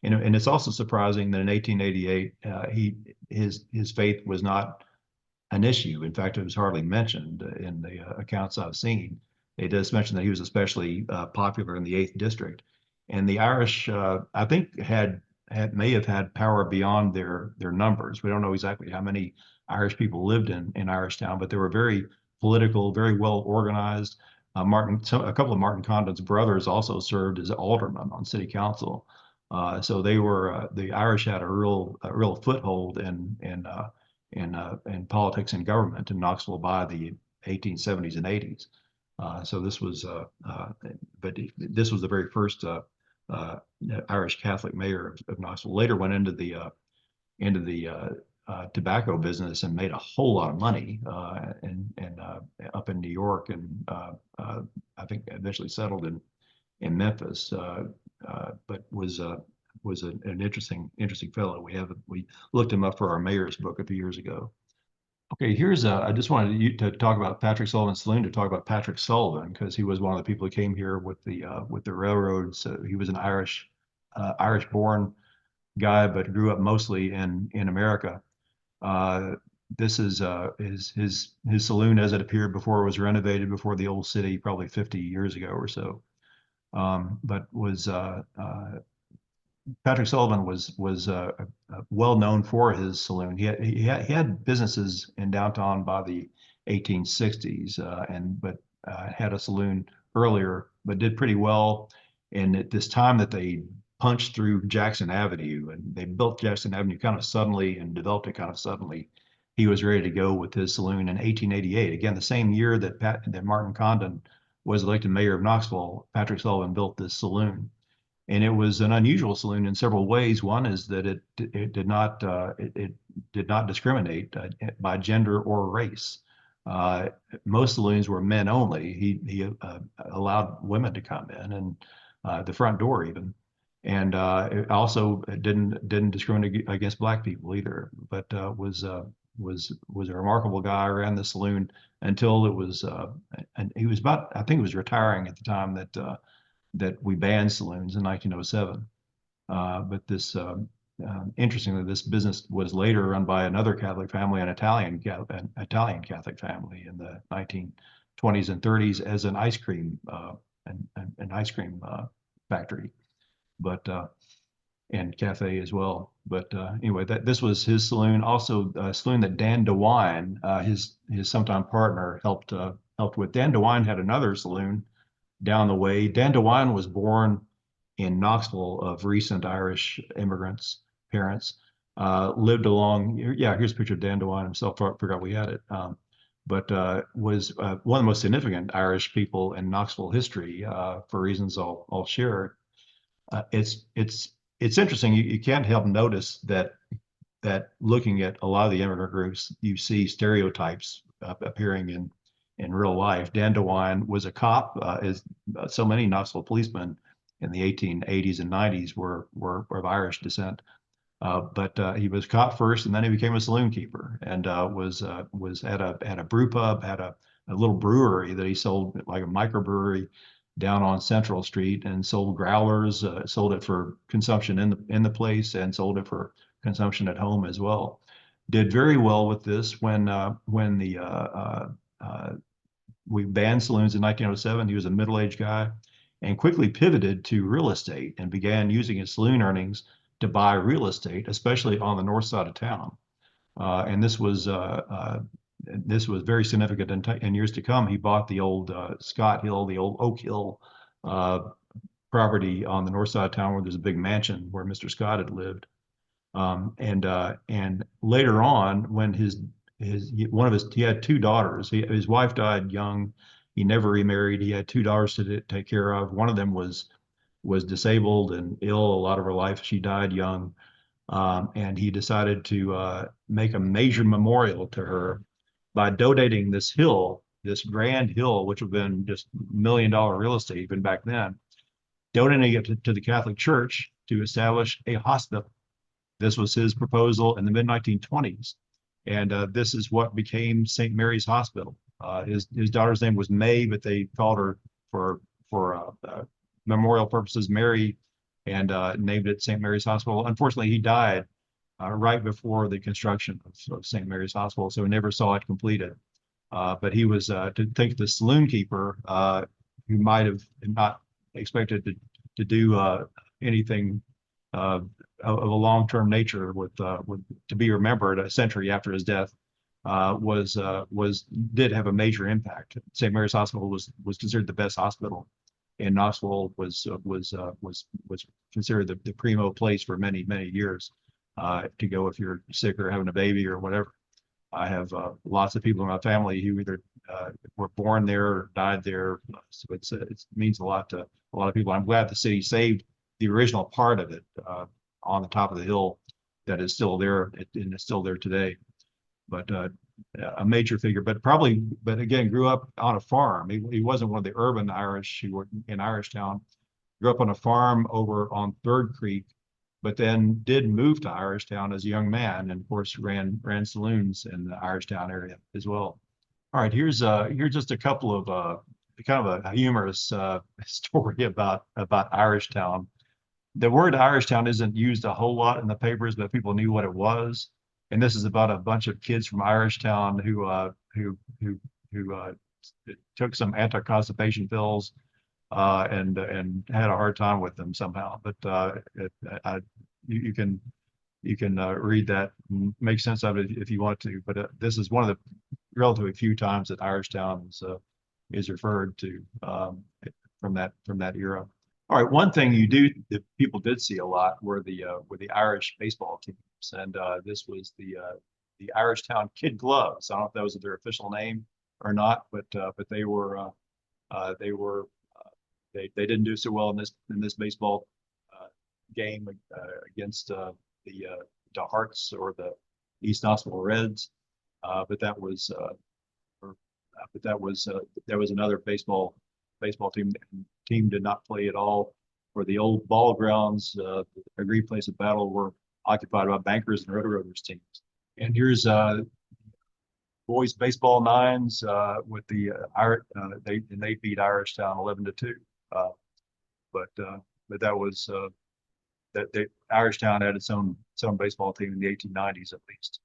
And it's also surprising that in 1888, his faith was not an issue. In fact, it was hardly mentioned in the accounts I've seen. They just mentioned that he was especially popular in the 8th district, and the Irish, I think, may have had power beyond their numbers. We don't know exactly how many Irish people lived in Irishtown, but they were very political, very well organized. A couple of Martin Condon's brothers also served as aldermen on city council. So the Irish had a real foothold in politics and government in Knoxville by the 1870s and 80s. So this was the very first Irish Catholic mayor of Knoxville. Later went into the tobacco business and made a whole lot of money and up in New York, and I think eventually settled in Memphis, but was an interesting fellow. We looked him up for our mayor's book a few years ago. Okay, I just wanted you to talk about Patrick Sullivan Saloon, to talk about Patrick Sullivan, because he was one of the people who came here with the railroads. He was an Irish born guy, but grew up mostly in America. This is his saloon as it appeared before it was renovated, before the old city, probably 50 years ago or so. But was Patrick Sullivan was well known for his saloon. He had businesses in downtown by the 1860s, but had a saloon earlier, but did pretty well. And at this time that they punched through Jackson Avenue, and they built Jackson Avenue kind of suddenly and developed it kind of suddenly, he was ready to go with his saloon in 1888. Again, the same year that Martin Condon was elected mayor of Knoxville, Patrick Sullivan built this saloon. And it was an unusual saloon in several ways. One is that it did not discriminate by gender or race. Most saloons were men only. He allowed women to come in, and the front door even, and it also didn't discriminate against black people either. But was a remarkable guy. Ran the saloon until it was, and he was about, I think he was retiring at the time that we banned saloons in 1907. But interestingly, this business was later run by another Catholic family, an Italian Catholic family in the 1920s and 30s as an ice cream factory, but and cafe as well. But anyway, this was his saloon. Also, a saloon that Dan DeWine, his sometime partner, helped with. Dan DeWine had another saloon down the way. Dan DeWine was born in Knoxville of recent Irish immigrants' parents. Lived along, here's a picture of Dan DeWine himself. I forgot we had it. But was one of the most significant Irish people in Knoxville history for reasons I'll share. It's interesting. You can't help notice that looking at a lot of the immigrant groups, you see stereotypes appearing in real life. Dan DeWine was a cop, as so many Knoxville policemen in the 1880s and 90s were of Irish descent. But he was cop first, and then he became a saloon keeper, and was at a brew pub, had a little brewery that he sold, like a microbrewery, down on Central Street, and sold growlers. Sold it for consumption in the place, and sold it for consumption at home as well. Did very well with this when we banned saloons in 1907. He was a middle-aged guy and quickly pivoted to real estate and began using his saloon earnings to buy real estate, especially on the north side of town. And this was very significant in years to come. He bought the old Scott Hill, the old Oak Hill property on the north side of town, where there's a big mansion where Mr. Scott had lived. And later on, when he had two daughters. His wife died young. He never remarried. He had two daughters to take care of. One of them was disabled and ill a lot of her life. She died young. And he decided to make a major memorial to her by donating this hill, this grand hill, which would have been just $1 million real estate even back then, donating it to the Catholic Church to establish a hospital. This was his proposal in the mid-1920s. And this is what became St. Mary's Hospital. His daughter's name was May, but they called her for memorial purposes Mary, and named it St. Mary's Hospital. Unfortunately, he died right before the construction of St. Mary's Hospital, so we never saw it completed. But he was, to think, the saloon keeper who might have not expected to do anything of a long-term nature with to be remembered a century after his death, did have a major impact. St. Mary's Hospital was considered the best hospital in Knoxville. Was considered the primo place for many years to go if you're sick or having a baby or whatever. I have lots of people in my family who either were born there or died there, so it means a lot to a lot of people. I'm glad the city saved the original part of it on the top of the hill that is still there and is still there today. But a major figure, but again, grew up on a farm. He wasn't one of the urban Irish who were in Irishtown. Grew up on a farm over on Third Creek, but then did move to Irishtown as a young man, and of course ran saloons in the Irishtown area as well. All right, here's just a couple of kind of a humorous story about Irishtown. The word Irishtown isn't used a whole lot in the papers, but people knew what it was. And this is about a bunch of kids from Irishtown who took some anti-constipation pills and had a hard time with them somehow. But you can read that and make sense of it if you want to. But this is one of the relatively few times that Irishtown is referred to from that era. All right, one thing that people did see a lot were the Irish baseball teams, and this was the Irishtown Kid Gloves. I don't know if that was their official name or not, but they didn't do so well in this baseball game against the Hearts or the East Knoxville Reds, but that was another baseball team. Team did not play at all, for the old ball grounds, agreed place of battle, were occupied by bankers and Roto-Rotors teams. And here's boys baseball nines with the they beat Irishtown 11-2. But that was Irishtown had its own baseball team in the 1890s at least.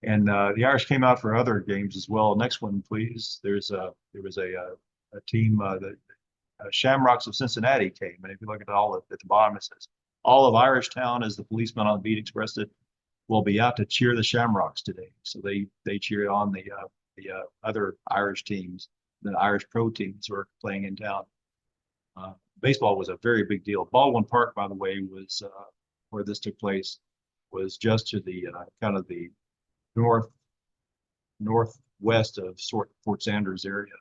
And the Irish came out for other games as well. Next one, please. There was a team that Shamrocks of Cincinnati came, and if you look at at the bottom, it says, "All of Irishtown, as the policeman on the beat expressed it, will be out to cheer the Shamrocks today." So they cheered on the other Irish teams, the Irish pro teams who were playing in town. Baseball was a very big deal. Baldwin Park, by the way, was where this took place, was just to the kind of the northwest of Fort Sanders area,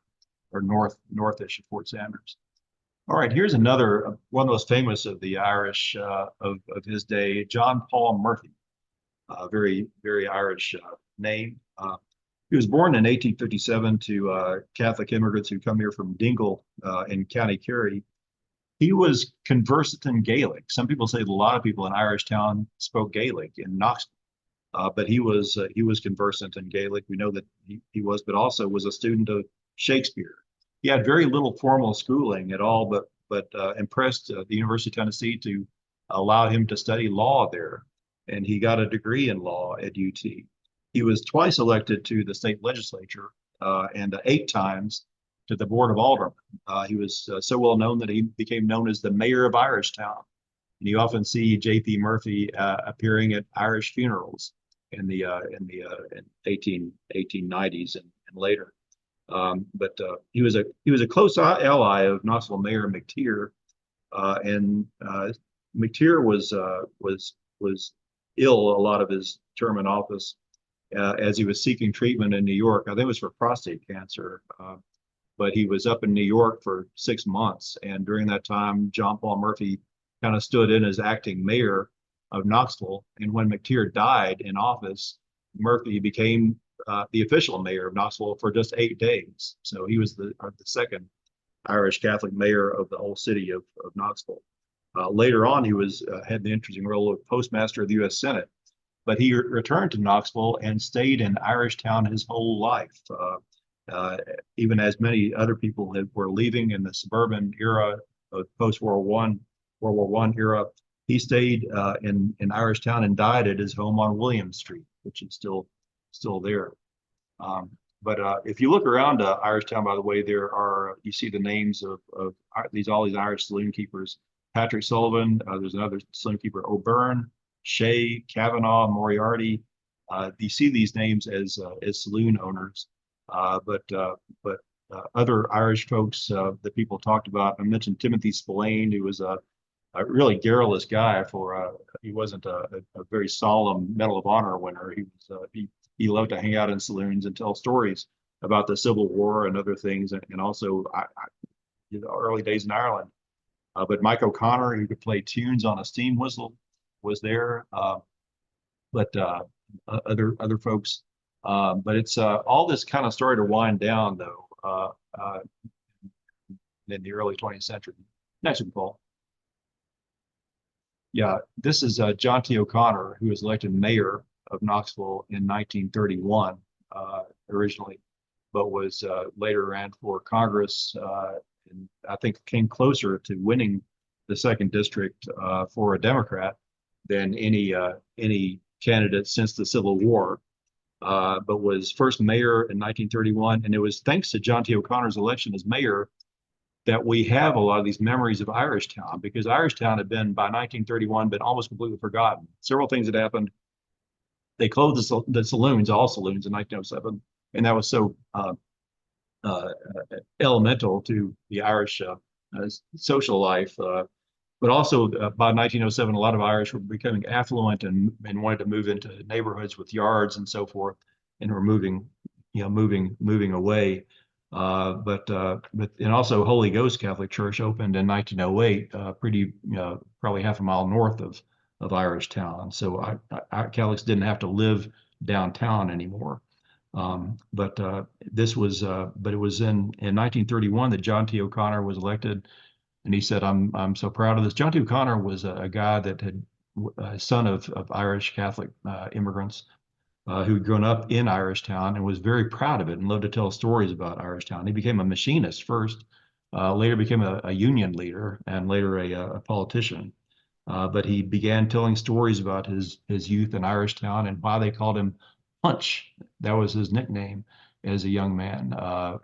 or northish of Fort Sanders. All right, here's another one of the most famous of the Irish of his day, John Paul Murphy. Very Irish name. He was born in 1857 to Catholic immigrants who come here from Dingle in County Kerry. He was conversant in Gaelic. Some people say that a lot of people in Irishtown spoke Gaelic in Knoxville. But he was conversant in Gaelic. We know that he was, but also was a student of Shakespeare. He had very little formal schooling at all, but impressed the University of Tennessee to allow him to study law there, and he got a degree in law at UT. He was twice elected to the state legislature and 8 times to the Board of Aldermen. He was so well known that he became known as the mayor of Irishtown. And you often see J.P. Murphy appearing at Irish funerals in the 1890s and later. But he was a close ally of Knoxville Mayor McTeer, and McTeer was ill a lot of his term in office as he was seeking treatment in New York. I think it was for prostate cancer, but he was up in New York for 6 months, and during that time, John Paul Murphy kind of stood in as acting mayor of Knoxville. And when McTeer died in office, Murphy became the official mayor of Knoxville for just 8 days. So he was the second Irish Catholic mayor of the whole city of Knoxville. Later on, he had the interesting role of postmaster of the U.S. Senate, but he returned to Knoxville and stayed in Irishtown his whole life. Even as many other people were leaving in the suburban era of post-World War I era, he stayed in Irishtown and died at his home on William Street, which is still there. But if you look around Irishtown, by the way, you see the names of all these Irish saloon keepers. Patrick Sullivan, there's another saloon keeper, O'Byrne, Shea, Kavanaugh, Moriarty. You see these names as saloon owners, but other Irish folks that people talked about. I mentioned Timothy Spillane, who was a really garrulous guy. He wasn't a very solemn Medal of Honor winner. He loved to hang out in saloons and tell stories about the Civil War and other things, and also early days in Ireland. But Mike O'Connor, who could play tunes on a steam whistle, was there. but other folks. But it's all this kind of started to wind down though in the early 20th century. Next one, Paul. Yeah, this is John T. O'Connor, who was elected mayor of Knoxville in 1931 originally, but was later ran for Congress and I think came closer to winning the second district for a Democrat than any candidate since the Civil War. But was first mayor in 1931, and it was thanks to John T. O'Connor's election as mayor that we have a lot of these memories of Irishtown, because Irishtown had been by 1931 been almost completely forgotten. Several things had happened. They closed the saloons, all saloons, in 1907, and that was so elemental to the Irish social life. But also by 1907, a lot of Irish were becoming affluent and wanted to move into neighborhoods with yards and so forth, and were moving away. And also Holy Ghost Catholic Church opened in 1908, pretty probably half a mile north of Irishtown. So Catholics didn't have to live downtown anymore. But it was in 1931 that John T. O'Connor was elected, and he said, "I'm so proud of this." John T. O'Connor was a guy that had son of Irish Catholic immigrants who'd grown up in Irishtown and was very proud of it and loved to tell stories about Irishtown. He became a machinist first, later became a union leader, and later a politician. But he began telling stories about his youth in Irishtown and why they called him Punch. That was his nickname as a young man.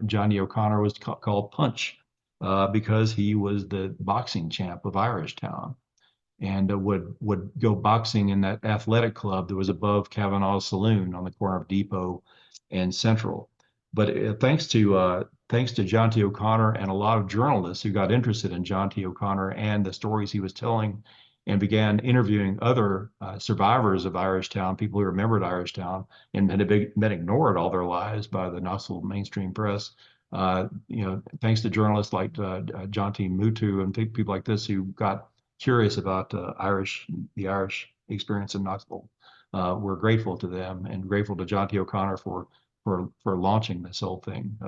Johnny O'Connor was called Punch because he was the boxing champ of Irishtown, and would go boxing in that athletic club that was above Kavanaugh's Saloon on the corner of Depot and Central. But thanks to John T. O'Connor and a lot of journalists who got interested in John T. O'Connor and the stories he was telling, and began interviewing other survivors of Irishtown, people who remembered Irishtown and had been ignored all their lives by the Knoxville mainstream press. Thanks to journalists like John T. Mutu and people like this who got curious about the Irish experience in Knoxville. We're grateful to them and grateful to John T. O'Connor for launching this whole thing.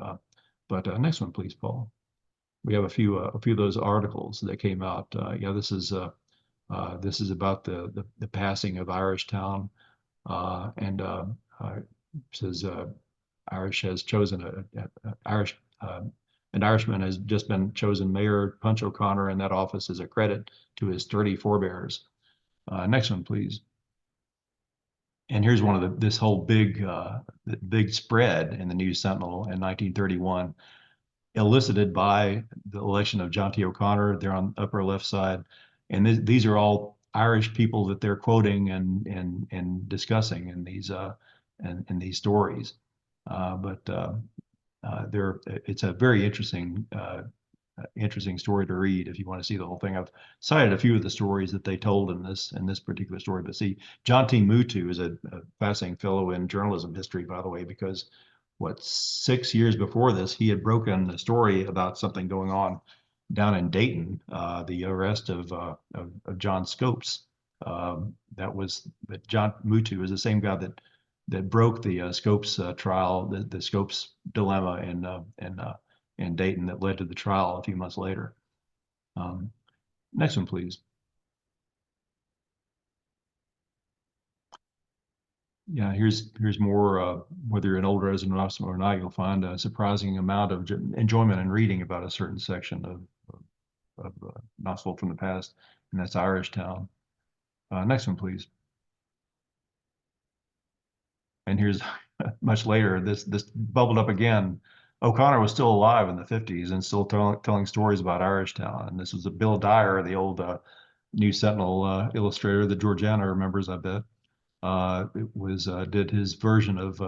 But next one, please, Paul. We have a few of those articles that came out. This is about the passing of Irishtown, and says Irish has chosen an Irishman has just been chosen mayor, Punch O'Connor, and that office is a credit to his 30 forebears. Next one, please. And here's one of this whole big spread in the News Sentinel in 1931, elicited by the election of John T. O'Connor. They're on the upper left side, and these are all Irish people that they're quoting and discussing in these stories. It's a very interesting story to read if you want to see the whole thing. I've cited a few of the stories that they told in this particular story, but see, John T. Mutu is a fascinating fellow in journalism history, by the way, because 6 years before this, he had broken the story about something going on down in Dayton, the arrest of John Scopes. But John Mutu is the same guy that broke the Scopes trial, the Scopes dilemma in Dayton that led to the trial a few months later. Next one, please. Yeah, here's more. Whether you're an old resident of Knoxville or not, you'll find a surprising amount of enjoyment in reading about a certain section of Knoxville from the past, and that's Irishtown. Next one, please. And here's much later, this bubbled up again. O'Connor was still alive in the 50s and still telling stories about Irishtown. And this was Bill Dyer, the old News Sentinel illustrator that Georgiana remembers, I bet. Did his version of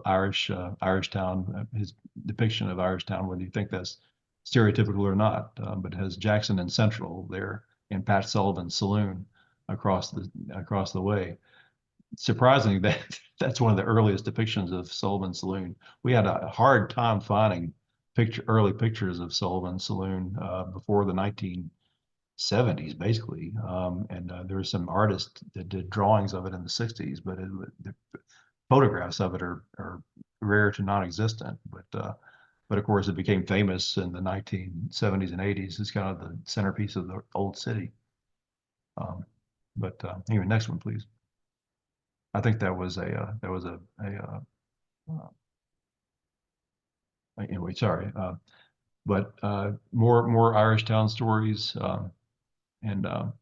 Irishtown, his depiction of Irishtown, whether you think that's stereotypical or not. But it has Jackson and Central there in Pat Sullivan's saloon across the way. Surprisingly, that's one of the earliest depictions of Sullivan's Saloon. We had a hard time finding early pictures of Sullivan's Saloon before the 70s, basically. And there were some artists that did drawings of it in the 60s, but the photographs of it are rare to non-existent. But of course, it became famous in the 1970s and 80s. It's kind of the centerpiece of the old city. Anyway, next one, please. I think that was anyway, sorry. More Irish town stories. And how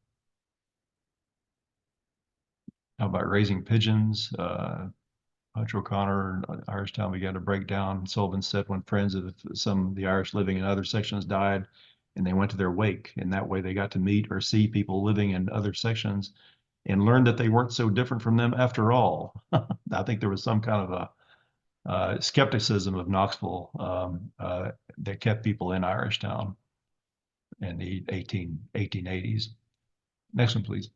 about raising pigeons? O Conor and Irish town began to break down. Sullivan said when friends of some of the Irish living in other sections died, and they went to their wake, and that way they got to meet or see people living in other sections and learned that they weren't so different from them after all. I think there was some kind of a skepticism of Knoxville that kept people in Irish town in the 1880s. Next one, please.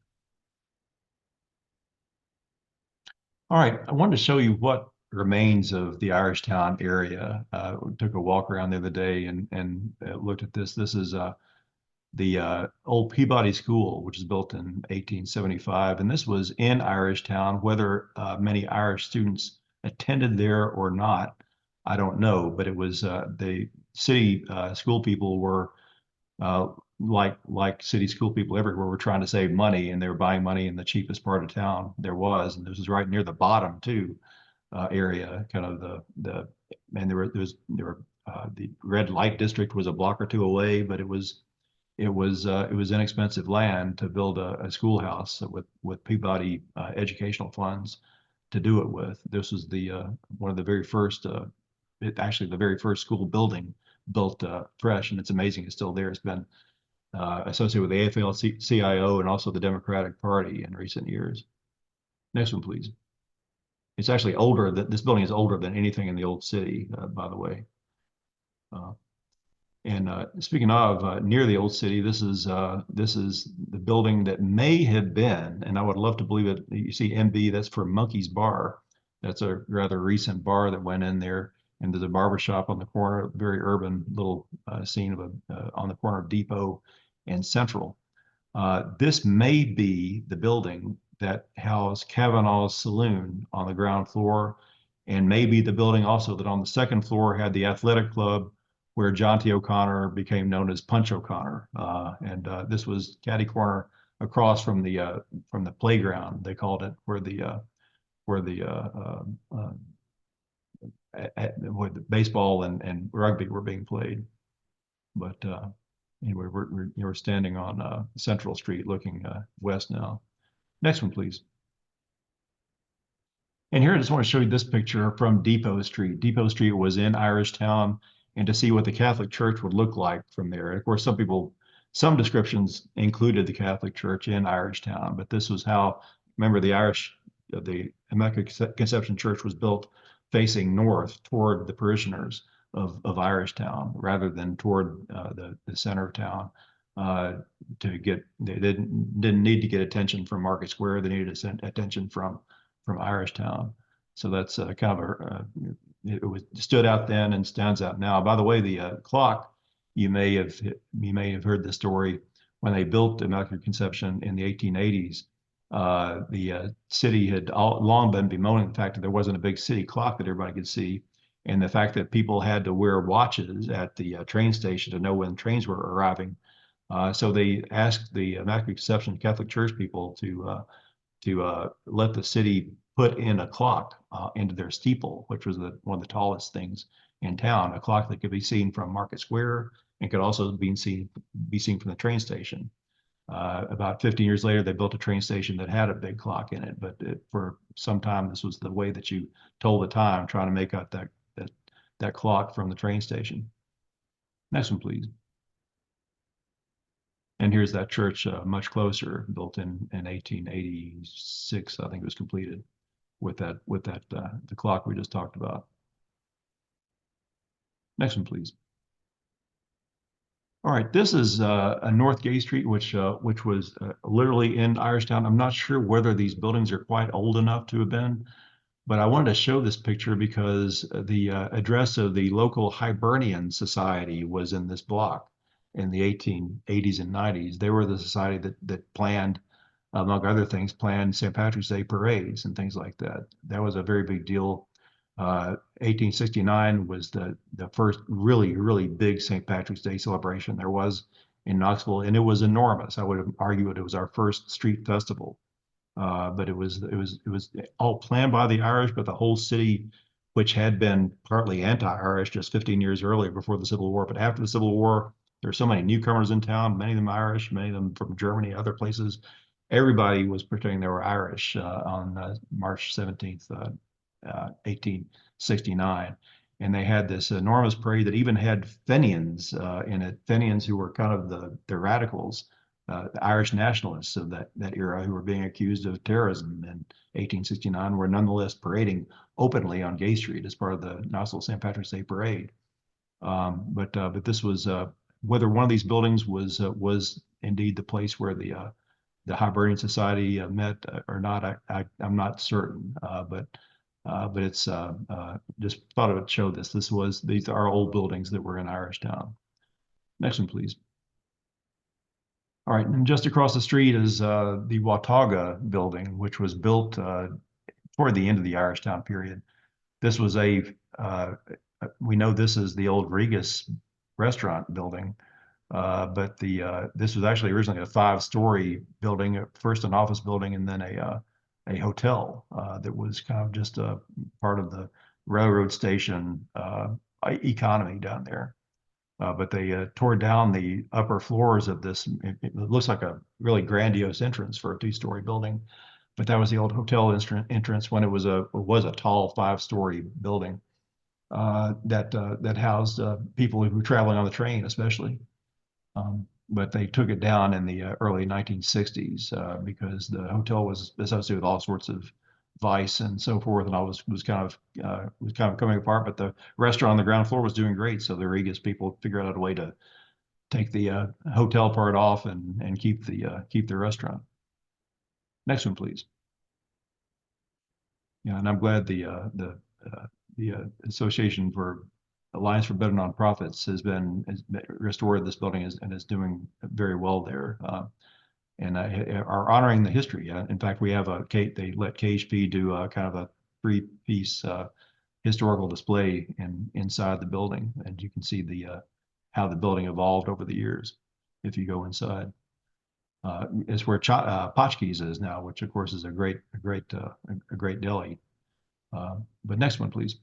All right, I wanted to show you what remains of the Irish town area. We took a walk around the other day and looked at this. This is the old Peabody School, which was built in 1875, and this was in Irish town. Whether many Irish students attended there or not, I don't know, but it was the city school people were like city school people everywhere were trying to save money, and they were buying money in the cheapest part of town there was, and this was right near the bottom too area, kind of and the red light district was a block or two away, but it was inexpensive land to build a schoolhouse with Peabody educational funds to do it with. This was the one of the very first, actually the very first school building built fresh, and it's amazing it's still there. It's been associated with the AFL-CIO and also the Democratic Party in recent years. Next one, please. It's actually older. This building is older than anything in the old city, by the way. And speaking of near the old city, this is the building that may have been, and I would love to believe it. You see MB, that's for Monkey's Bar. That's a rather recent bar that went in there, and there's a barber shop on the corner, very urban little scene of on the corner of Depot and Central. This may be the building that housed Kavanaugh's Saloon on the ground floor, and maybe the building also that on the second floor had the athletic club where John T. O'Connor became known as Punch O'Connor. This was catty corner across from the playground, they called it, where the baseball and rugby were being played. But anyway, we're standing on Central Street looking west now. Next one, please. And here I just want to show you this picture from Depot Street. Depot Street was in Irish Town, and to see what the Catholic Church would look like from there. And of course, some descriptions included the Catholic Church in Irish Town, but this was how, remember, the Immaculate Conception Church was built facing north toward the parishioners of Irish Town rather than toward the center of town. They didn't need to get attention from Market Square. They needed attention from Irish Town. So that's kind of it stood out then and stands out now. By the way, the clock, you may have heard the story when they built Immaculate Conception in the 1880s. The city had long been bemoaning the fact that there wasn't a big city clock that everybody could see, and the fact that people had to wear watches at the train station to know when trains were arriving. So they asked the Immaculate Conception Catholic Church people to let the city put in a clock into their steeple, which was one of the tallest things in town, a clock that could be seen from Market Square and could also be seen from the train station. About 15 years later, they built a train station that had a big clock in it, but for some time, this was the way that you told the time, trying to make out that clock from the train station. Next one, please. And here's that church much closer, built in 1886, I think it was completed with the clock we just talked about. Next one, please. All right, this is a North Gay Street, which was literally in Irishtown. I'm not sure whether these buildings are quite old enough to have been, but I wanted to show this picture because the address of the local Hibernian Society was in this block. in the 1880s and 90s. They were the society that planned, among other things, planned St. Patrick's Day parades and things like that. That was a very big deal. 1869 was the first really big St. Patrick's Day celebration there was in Knoxville, and it was enormous. I would argue it was our first street festival. But it was all planned by the Irish, but the whole city, which had been partly anti-Irish just 15 years earlier before the Civil War. But after the Civil War, there were so many newcomers in town, many of them Irish, many of them from Germany, other places. Everybody was pretending they were Irish on March 17th, 1869. And they had this enormous parade that even had Fenians in it, Fenians who were kind of the radicals, the Irish nationalists of that era who were being accused of terrorism in 1869 were nonetheless parading openly on Gay Street as part of the Knoxville St. Patrick's Day parade. But this was whether one of these buildings was indeed the place where the Hibernian Society met or not. I'm not certain, but it's just thought it would show this. These are old buildings that were in Irish Town. Next one, please. All right, and just across the street is the Watauga building, which was built toward the end of the Irish Town period. This was we know this is the old Regus restaurant building, but this was actually originally a 5-story building, first an office building and then a hotel that was kind of just a part of the railroad station economy down there. But they tore down the upper floors of this. It looks like a really grandiose entrance for a 2-story building, but that was the old hotel entrance when it was a tall 5-story building that housed people who were traveling on the train, especially. But they took it down in the early 1960s because the hotel was associated with all sorts of vice and so forth, and all was kind of coming apart. But the restaurant on the ground floor was doing great, so the Regus people figured out a way to take the hotel part off and keep the restaurant. Next one, please. Yeah, and I'm glad the Association for Alliance for Better Nonprofits has restored this building and is doing very well there. And are honoring the history. In fact, we have they let KHP do kind of a 3-piece historical display inside the building, and you can see how the building evolved over the years if you go inside. It's where Potchke's is now, which of course is a great deli. But next one, please.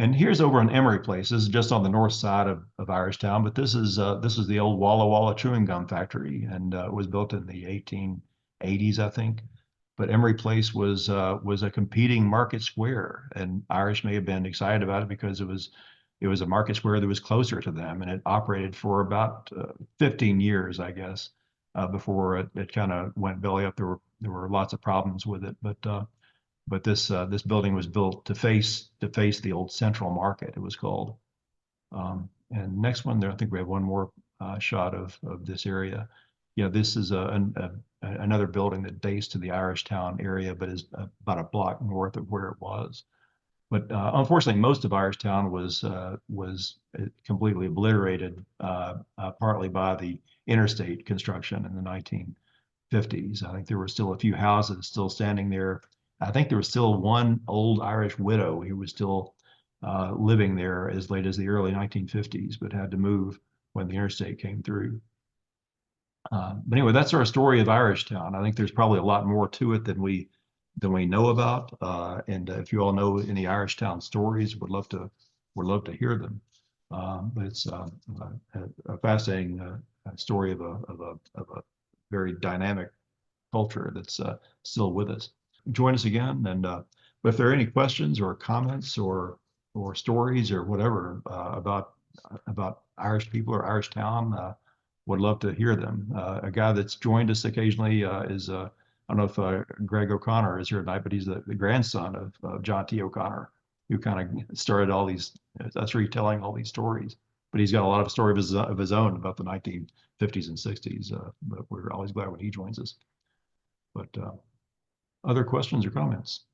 And here's over in Emery Place. This is just on the north side of Irish Town, but this is the old Walla Walla chewing gum factory, and it was built in the 1880s, I think. But Emery Place was a competing market square, and Irish may have been excited about it because it was a market square that was closer to them, and it operated for about 15 years, I guess, before it kind of went belly up. There were lots of problems with it, but this building was built to face the old Central Market, it was called. And next one there, I think we have one more shot of this area. Yeah, this is another building that dates to the Irish Town area, but is about a block north of where it was. But unfortunately, most of Irish Town was completely obliterated, partly by the interstate construction in the 1950s. I think there were still a few houses still standing there. I think there was still one old Irish widow who was still living there as late as the early 1950s, but had to move when the interstate came through. But anyway, that's our story of Irish Town. I think there's probably a lot more to it than we know about. And if you all know any Irish Town stories, would love to hear them. But it's a fascinating story of a very dynamic culture that's still with us. Join us again, and if there are any questions or comments or stories or whatever about Irish people or Irish Town, would love to hear them. A guy that's joined us occasionally is I don't know if Greg O'Connor is here tonight, but he's the grandson of John T. O'Connor, who kind of started all these, that's retelling all these stories. But he's got a lot of stories of his own about the 1950s and 60s. But we're always glad when he joins us. But other questions or comments?